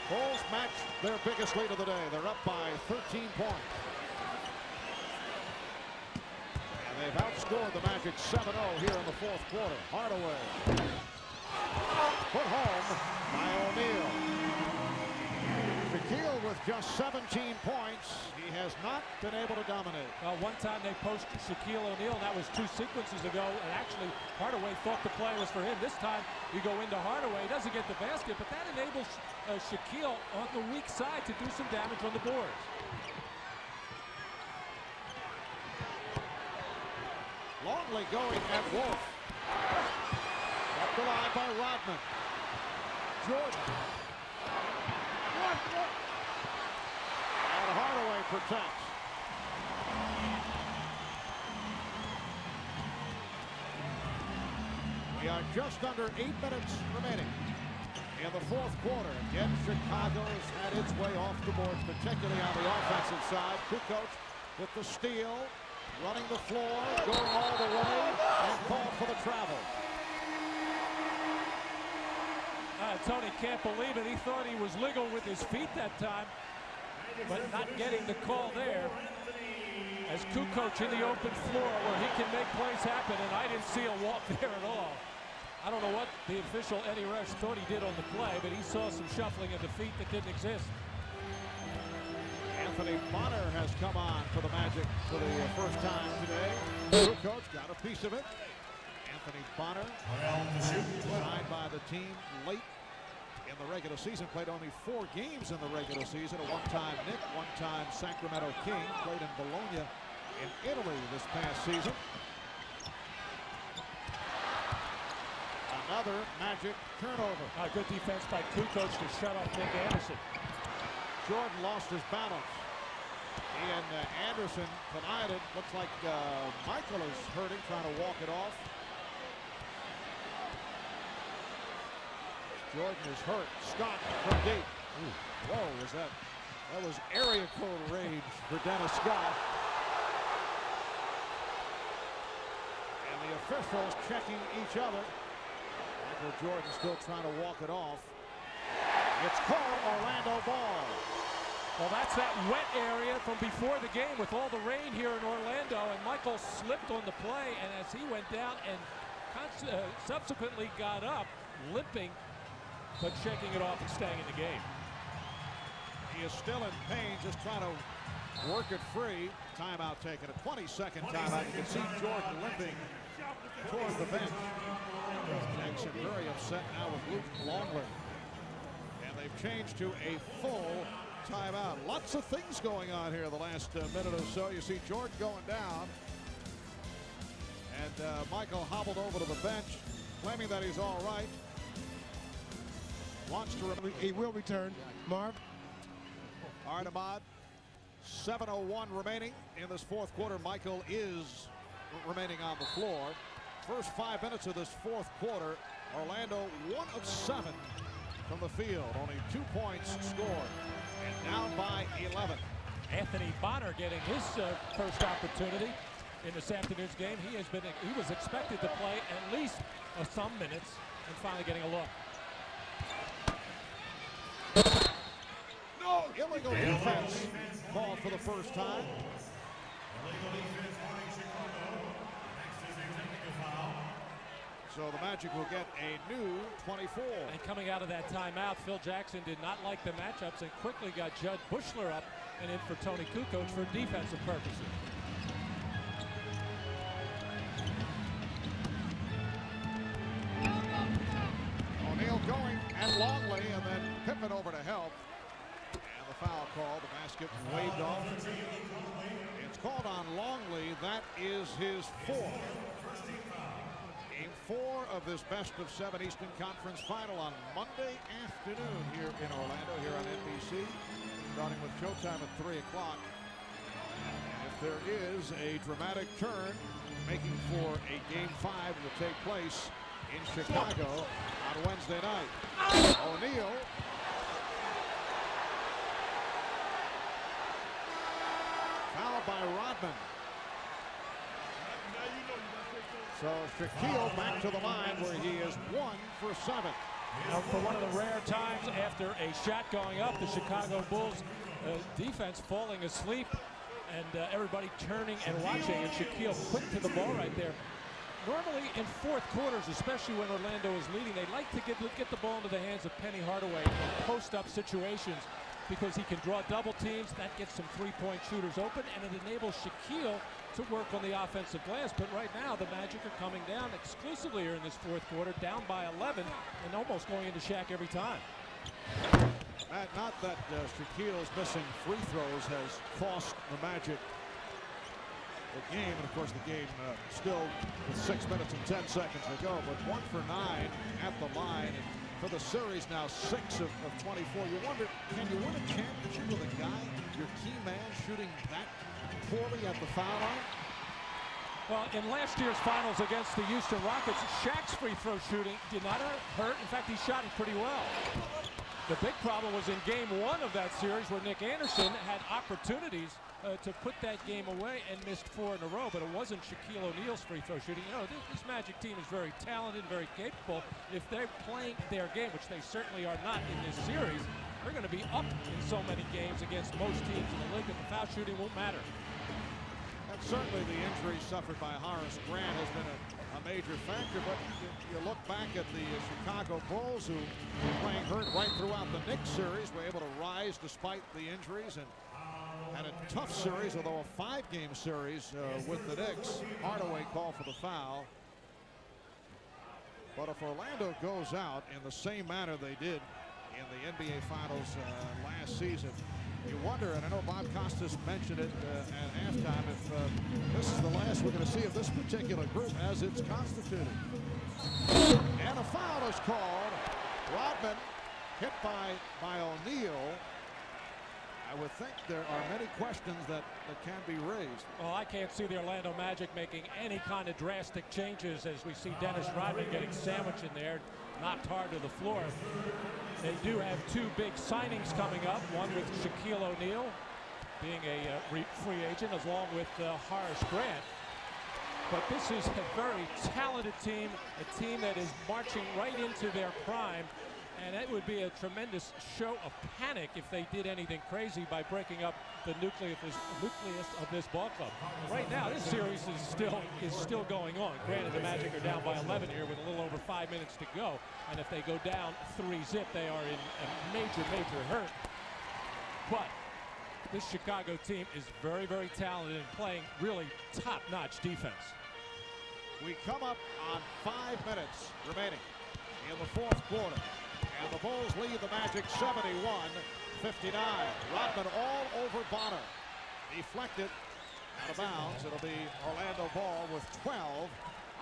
Bulls match their biggest lead of the day. They're up by 13 points. And they've outscored the Magic 7-0 here in the fourth quarter. Hardaway. put home by O'Neal. Shaquille with just 17 points. He has not been able to dominate. Well, one time they posted Shaquille O'Neal, and that was 2 sequences ago, and actually Hardaway thought the play was for him. This time you go into Hardaway, he doesn't get the basket, but that enables Shaquille on the weak side to do some damage on the boards. Longley going at Wolf. Up the line by Rodman. Jordan. And Hardaway protects. We are just under 8 minutes remaining in the fourth quarter. Again, Chicago's had its way off the board, particularly on the offensive side. Kukoc with the steal, running the floor, going all the way, and called for the travel. Tony can't believe it. He thought he was legal with his feet that time, but not getting the call there. As Kukoc in the open floor where he can make plays happen, and I didn't see a walk there at all. I don't know what the official Eddie Rush thought he did on the play, but he saw some shuffling of the feet that didn't exist. Anthony Bonner has come on for the Magic for the first time today. Kukoc got a piece of it. Anthony Bonner, signed by the team late in the regular season, played only 4 games in the regular season. A one-time Knick, one-time Sacramento King, played in Bologna in Italy this past season. Another Magic turnover. Good defense by Kukoc to shut off Nick Anderson. Jordan lost his balance. He and Anderson collided. Looks like Michael is hurting, trying to walk it off. Jordan is hurt. Scott from deep. Whoa, that was area code rage for Dennis Scott. And the officials checking each other. Michael Jordan still trying to walk it off. It's called Orlando ball. Well, that's that wet area from before the game with all the rain here in Orlando, and Michael slipped on the play, and as he went down and subsequently got up, limping, but shaking it off and staying in the game. He is still in pain, just trying to work it free. Timeout taken, a 20-second timeout. You can see Jordan limping toward the bench. Jackson very upset now with Luke Longley. And they've changed to a full timeout. Lots of things going on here the last minute or so. You see Jordan going down. And Michael hobbled over to the bench, claiming that he's all right. Wants to he will return. Marv. All right, Ahmad. 7:01 remaining in this fourth quarter. Michael is remaining on the floor. First 5 minutes of this fourth quarter, Orlando 1 of 7 from the field. Only 2 points scored. And down by 11. Anthony Bonner getting his first opportunity in this afternoon's game. He was expected to play at least some minutes and finally getting a look. No, illegal defense called for the first time. So the Magic will get a new 24. And coming out of that timeout, Phil Jackson did not like the matchups and quickly got Judd Bushler up and in for Tony Kukoc for defensive purposes. O'Neal going and Longley, and then Pippen over to help. And the foul call, the basket waved off. It's called on Longley. That is his 4th. Game 4 of this best-of-7 Eastern Conference final on Monday afternoon here in Orlando, here on NBC, starting with showtime at 3 o'clock. If there is a dramatic turn, making for a Game 5 will take place in Chicago on Wednesday night. O'Neal. Fouled by Rodman. So Shaquille back to the line where he is 1 for 7. Now, for one of the rare times after a shot going up, the Chicago Bulls defense falling asleep and everybody turning and watching, and Shaquille quick to the ball right there. Normally in fourth quarters, especially when Orlando is leading, they like to get the ball into the hands of Penny Hardaway in post-up situations because he can draw double teams. That gets some three-point shooters open, and it enables Shaquille to work on the offensive glass. But right now, the Magic are coming down exclusively here in this fourth quarter, down by 11, and almost going into Shaq every time. Matt, not that Shaquille's missing free throws has cost the Magic the game, and of course the game still with 6 minutes and 10 seconds to go, but 1 for 9 at the line, and for the series now 6 of 24. You wonder, can you win a championship with a guy, your key man, shooting that poorly at the foul line? Well, in last year's finals against the Houston Rockets, Shaq's free throw shooting did not hurt. In fact, he shot it pretty well. The big problem was in game 1 of that series where Nick Anderson had opportunities to put that game away and missed 4 in a row, but it wasn't Shaquille O'Neal's free throw shooting. You know, this Magic team is very talented, very capable. If they're playing their game, which they certainly are not in this series, they're going to be up in so many games against most teams in the league that the foul shooting won't matter. And certainly the injury suffered by Horace Grant has been a major factor, but you look back at the Chicago Bulls, who were playing hurt right throughout the Knicks series, were able to rise despite the injuries and had a tough series, although a 5-game series with the Knicks. Hardaway called for the foul. But if Orlando goes out in the same manner they did in the NBA Finals last season, you wonder, and I know Bob Costas mentioned it at halftime, if this is the last we're going to see of this particular group as it's constituted. And a foul is called. Rodman hit by O'Neal. I would think there are many questions that can be raised. Well, I can't see the Orlando Magic making any kind of drastic changes as we see Dennis Rodman getting sandwiched in there, knocked hard to the floor. They do have 2 big signings coming up, one with Shaquille O'Neal being a free agent, along with Horace Grant. But this is a very talented team, a team that is marching right into their prime. And it would be a tremendous show of panic if they did anything crazy by breaking up the nucleus of this ball club. Right now, this series is still going on. Granted, the Magic are down by 11 here with a little over 5 minutes to go. And if they go down 3-zip, they are in a major hurt. But this Chicago team is very, very talented and playing really top-notch defense. We come up on 5 minutes remaining in the fourth quarter. And the Bulls lead the Magic 71-59. Rodman all over Bonner. Deflected out of bounds. It'll be Orlando ball with 12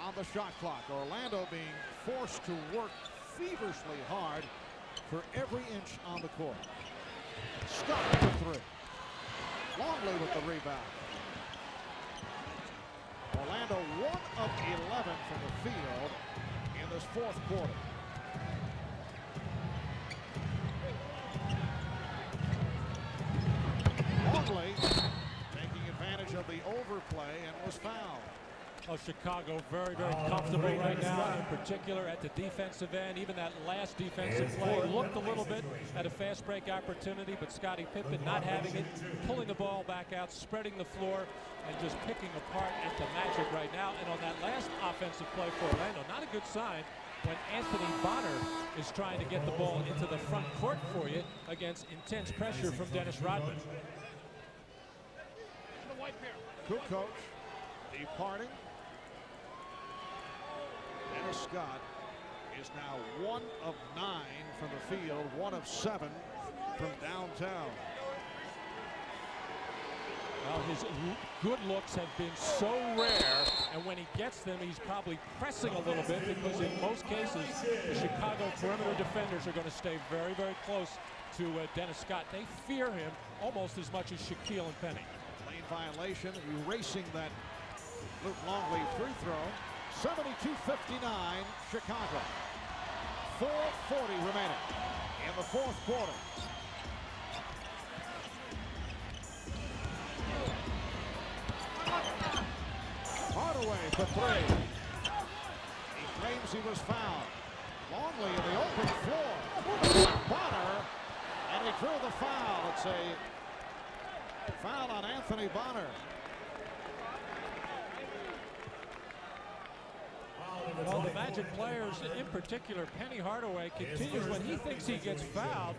on the shot clock. Orlando being forced to work feverishly hard for every inch on the court. Scott for 3. Longley with the rebound. Orlando 1 of 11 from the field in this fourth quarter. Longley taking advantage of the overplay and was fouled. Oh, Chicago very, very comfortable right now, in particular at the defensive end. Even that last defensive play looked a little bit at a fast break opportunity, but Scottie Pippen not having it, pulling the ball back out, spreading the floor, and just picking apart at the Magic right now. And on that last offensive play for Orlando, not a good sign when Anthony Bonner is trying to get the ball into the front court for you against intense pressure from Dennis Rodman. Kukoc departing. Dennis Scott is now 1 of 9 from the field, 1 of 7 from downtown. Well, his good looks have been so rare, and when he gets them, he's probably pressing a little bit because in most cases, the Chicago perimeter defenders are going to stay very, very close to Dennis Scott. They fear him almost as much as Shaquille and Penny. Lane violation, erasing that Luke Longley free throw. 72-59 Chicago. 4:40 remaining in the fourth quarter. Hardaway for 3. He claims he was fouled. Longley in the open floor. Bonner, and he drew the foul. It's a foul on Anthony Bonner. Well, the Magic players, in particular, Penny Hardaway, continues when he thinks he gets fouled.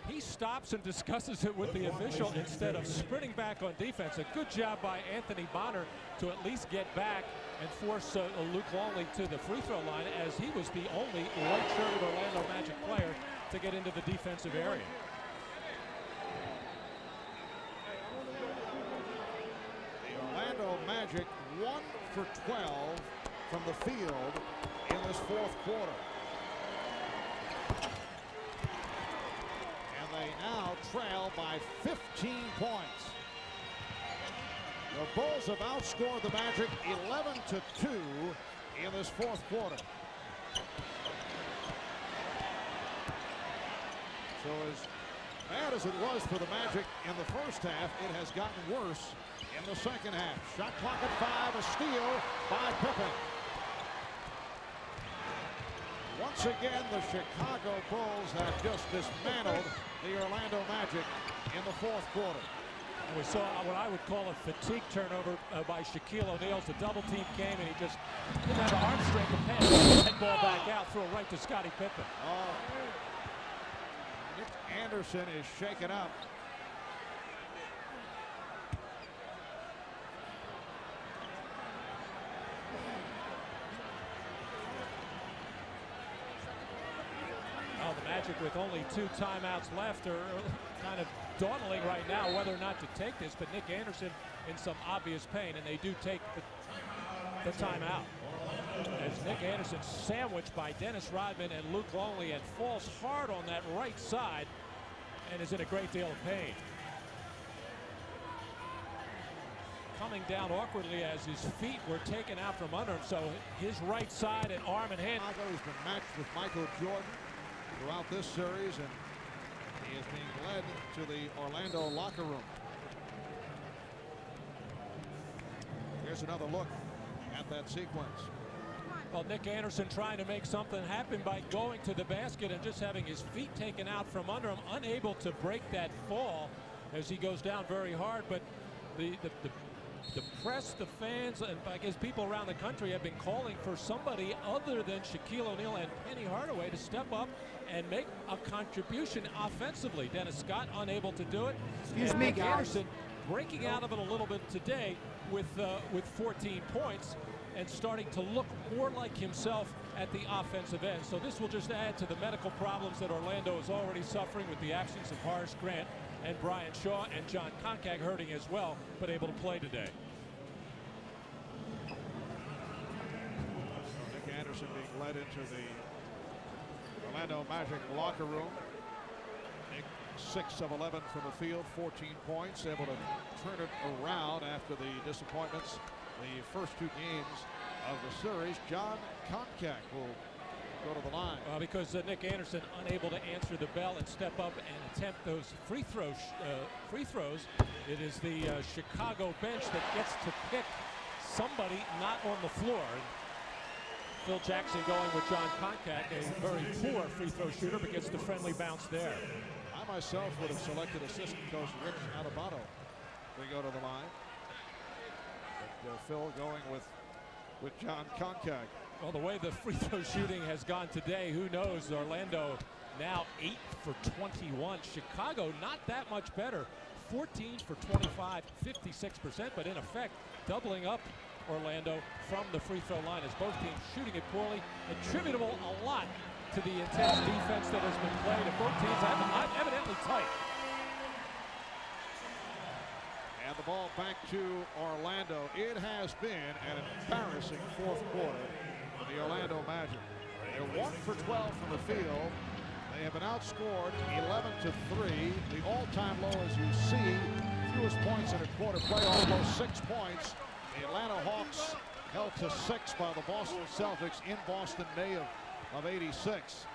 He stops and discusses it with the official instead of sprinting back on defense. A good job by Anthony Bonner to at least get back and force Luke Longley to the free throw line, as he was the only white-shirted Orlando Magic player to get into the defensive area. The Orlando Magic 1 for 12 from the field in this fourth quarter. And they now trail by 15 points. The Bulls have outscored the Magic 11-2 in this fourth quarter. So as bad as it was for the Magic in the first half, it has gotten worse in the second half. Shot clock at 5, a steal by Pippen. Once again, the Chicago Bulls have just dismantled the Orlando Magic in the fourth quarter. And we saw what I would call a fatigue turnover by Shaquille O'Neal. The double team came and he just didn't have an arm strength to pass. Head ball back out, throw right to Scottie Pippen. Nick Anderson is shaken up. Oh, the Magic with only 2 timeouts left are kind of dawdling right now whether or not to take this, but Nick Anderson in some obvious pain, and they do take the timeout. As Nick Anderson sandwiched by Dennis Rodman and Luke Longley and falls hard on that right side and is in a great deal of pain. Coming down awkwardly as his feet were taken out from under him, so his right side and arm and hand. He's been matched with Michael Jordan throughout this series, and he is being led to the Orlando locker room. Here's another look at that sequence. Well, Nick Anderson trying to make something happen by going to the basket and just having his feet taken out from under him, unable to break that fall as he goes down very hard. But the press, the fans, and I guess people around the country have been calling for somebody other than Shaquille O'Neal and Penny Hardaway to step up and make a contribution offensively. Dennis Scott unable to do it. Excuse me, Nick guys. Anderson breaking out of it a little bit today with 14 points and starting to look more like himself at the offensive end. So this will just add to the medical problems that Orlando is already suffering with the absence of Horace Grant and Brian Shaw, and John Koncak hurting as well, but able to play today. Nick Anderson being led into the Orlando Magic locker room. Nick 6 of 11 from the field, 14 points, able to turn it around after the disappointments the first 2 games of the series. John Koncak will go to the line. Because Nick Anderson unable to answer the bell and step up and attempt those free throws. It is the Chicago bench that gets to pick somebody not on the floor. Phil Jackson going with John Koncak, a very poor free throw shooter, but gets the friendly bounce there. I myself would have selected assistant coach Rich Adebayo to go to the line. But Phil going with John Koncak. Well, the way the free throw shooting has gone today, who knows? Orlando now 8 for 21. Chicago not that much better. 14 for 25, 56%, but in effect doubling up Orlando from the free throw line as both teams shooting it poorly. Attributable a lot to the intense defense that has been played, and both teams have evidently tight. And the ball back to Orlando. It has been an embarrassing fourth quarter for the Orlando Magic. They're 1 for 12 from the field. They have been outscored 11-3. The all-time low, as you see, fewest points in a quarter play, almost 6 points. The Atlanta Hawks held to 6 by the Boston Celtics in Boston, May of '86.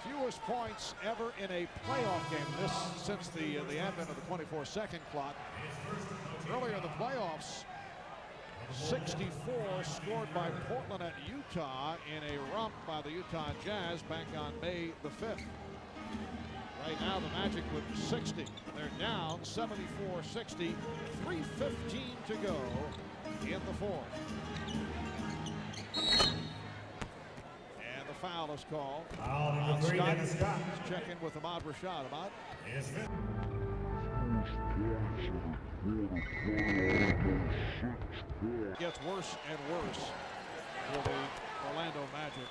Fewest points ever in a playoff game. This since the advent of the 24-second clock. Earlier in the playoffs, 64 scored by Portland at Utah in a romp by the Utah Jazz back on May the 5th. Right now the Magic with 60. They're down 74-60. 3:15 to go in the fourth. foul is called. Foul number 3, Dennis Scott. Check in with Ahmad Rashad. Ahmad. Is it? Gets worse and worse for the Orlando Magic.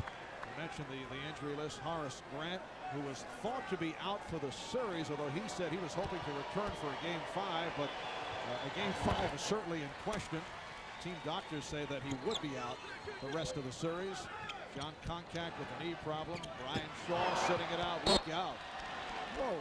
I mentioned the injury list. Horace Grant, who was thought to be out for the series, although he said he was hoping to return for a Game 5, but a Game 5 is certainly in question. Team doctors say that he would be out the rest of the series. John Koncak with a knee problem. Brian Shaw sitting it out. Look out. Whoa.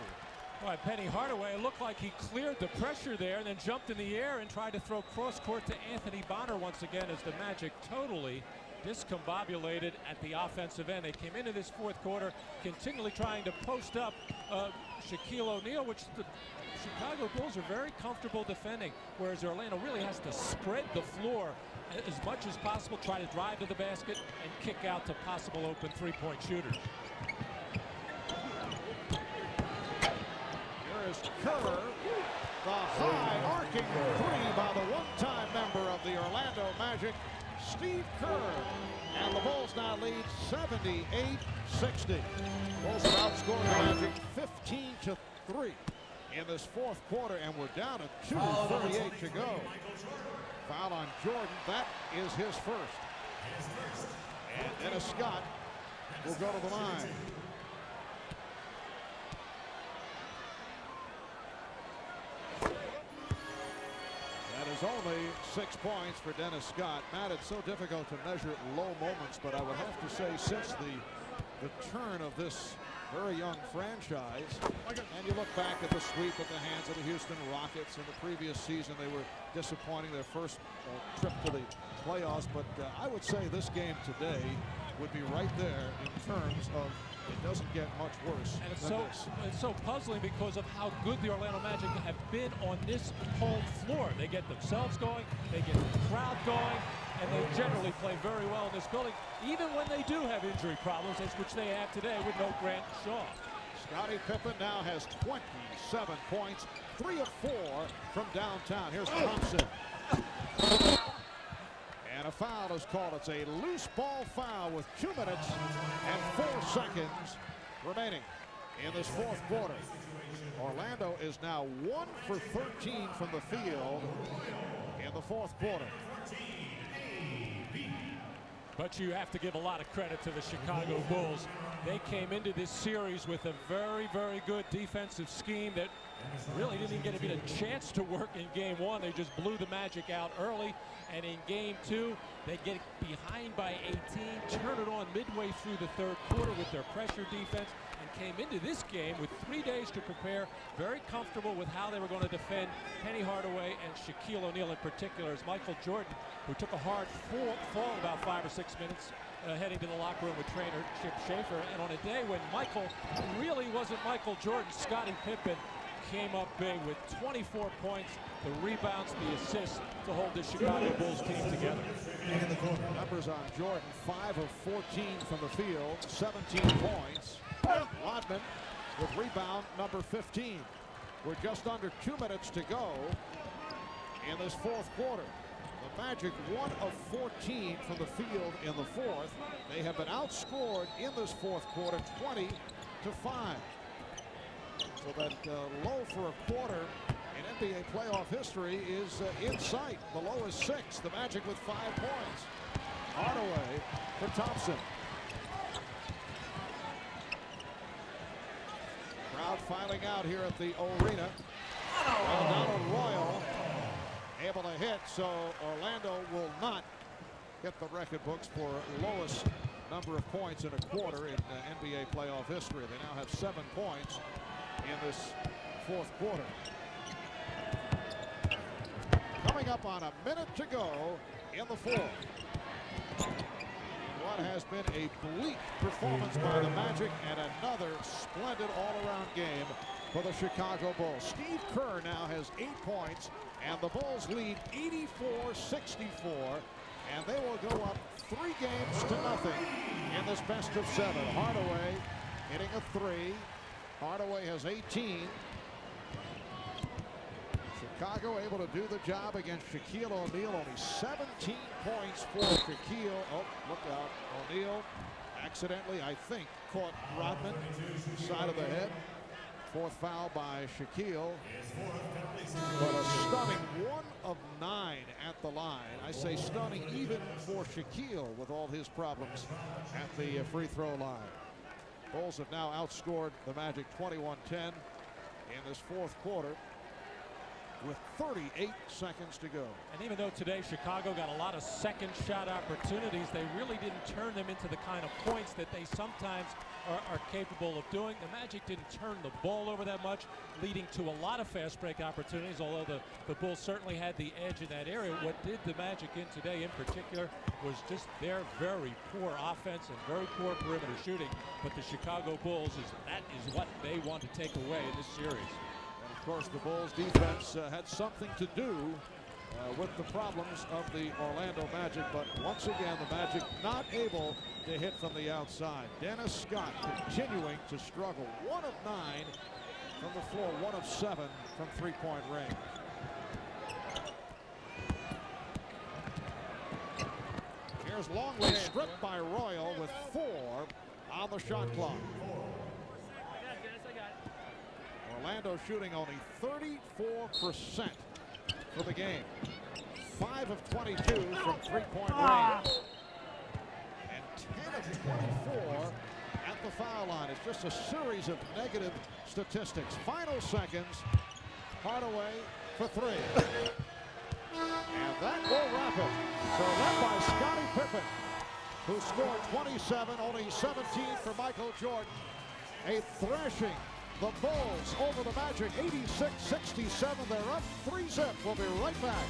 All right, Penny Hardaway looked like he cleared the pressure there and then jumped in the air and tried to throw cross court to Anthony Bonner once again as the Magic totally discombobulated at the offensive end. They came into this fourth quarter continually trying to post up Shaquille O'Neal, which the Chicago Bulls are very comfortable defending, whereas Orlando really has to spread the floor as much as possible, try to drive to the basket and kick out to possible open three-point shooters. Here is Kerr, the high arcing three by the one-time member of the Orlando Magic, Steve Kerr. And the Bulls now lead 78-60. Bulls have outscored the Magic 15-3 in this fourth quarter, and we're down to 2:38 to go. Foul on Jordan. That is his first. And Dennis Scott will go to the line. That is only 6 points for Dennis Scott. Matt, it's so difficult to measure low moments, but I would have to say since the turn of this very young franchise, and you look back at the sweep at the hands of the Houston Rockets in the previous season, they were disappointing their first trip to the playoffs, but I would say this game today would be right there in terms of it doesn't get much worse. And it's so puzzling because of how good the Orlando Magic have been on this home floor. They get themselves going, they get the crowd going, and they generally play very well in this building, even when they do have injury problems, which they have today with no Grant Shaw. Scottie Pippen now has 27 points, 3 of 4 from downtown. Here's Thompson. And a foul is called. It's a loose ball foul with 2 minutes and 4 seconds remaining in this fourth quarter. Orlando is now 1 for 13 from the field in the fourth quarter. But you have to give a lot of credit to the Chicago Bulls. They came into this series with a very, very good defensive scheme that really didn't even get a bit of chance to work in Game 1. They just blew the Magic out early. And in Game 2, they get behind by 18, turn it on midway through the third quarter with their pressure defense, and came into this game with 3 days to prepare, very comfortable with how they were going to defend Penny Hardaway and Shaquille O'Neal in particular, as Michael Jordan, who took a hard fall about 5 or 6 minutes heading to the locker room with trainer Chip Schaefer. And on a day when Michael really wasn't Michael Jordan, Scottie Pippen came up big with 24 points, the rebounds, the assists to hold the Chicago Bulls team together. Numbers on Jordan, 5 of 14 from the field, 17 points. Rodman with rebound number 15. We're just under 2 minutes to go in this fourth quarter. The Magic 1 of 14 from the field in the fourth. They have been outscored in this fourth quarter 20-5. So that low for a quarter in NBA playoff history is in sight. The low is 6. The Magic with 5 points. Hardaway for Thompson. Crowd filing out here at the arena. Donald Royal able to hit, so Orlando will not get the record books for lowest number of points in a quarter in NBA playoff history. They now have 7 points in this fourth quarter. Coming up on a minute to go in the fourth. What has been a bleak performance by the Magic, and another splendid all-around game for the Chicago Bulls. Steve Kerr now has 8 points, and the Bulls lead 84-64, and they will go up 3 games to nothing in this best of 7. Hardaway hitting a 3. Hardaway has 18. Chicago able to do the job against Shaquille O'Neal. Only 17 points for Shaquille. Oh, look out. O'Neal accidentally, I think, caught Rodman side of the head. Fourth foul by Shaquille. But a stunning 1 of 9 at the line. I say stunning even for Shaquille with all his problems at the free throw line. Bulls have now outscored the Magic 21-10 in this fourth quarter with 38 seconds to go. And even though today Chicago got a lot of second shot opportunities, they really didn't turn them into the kind of points that they sometimes are capable of doing. The Magic didn't turn the ball over that much, leading to a lot of fast break opportunities, although the Bulls certainly had the edge in that area. What did the Magic in today in particular was just their very poor offense and very poor perimeter shooting. But the Chicago Bulls, that is what they want to take away in this series. Of course, the Bulls defense had something to do with the problems of the Orlando Magic, but once again the Magic not able to hit from the outside. Dennis Scott continuing to struggle. 1 of 9 from the floor, 1 of 7 from three-point range. Here's Longley stripped by Royal with 4 on the shot clock. Orlando shooting only 34% for the game. 5 of 22 from three-point range. And 10 of 24 at the foul line. It's just a series of negative statistics. Final seconds. Hardaway for 3. And that will wrap it. So led by Scottie Pippen, who scored 27, only 17 for Michael Jordan. A thrashing. The Bulls over the Magic, 86-67. They're up 3-zip. We'll be right back.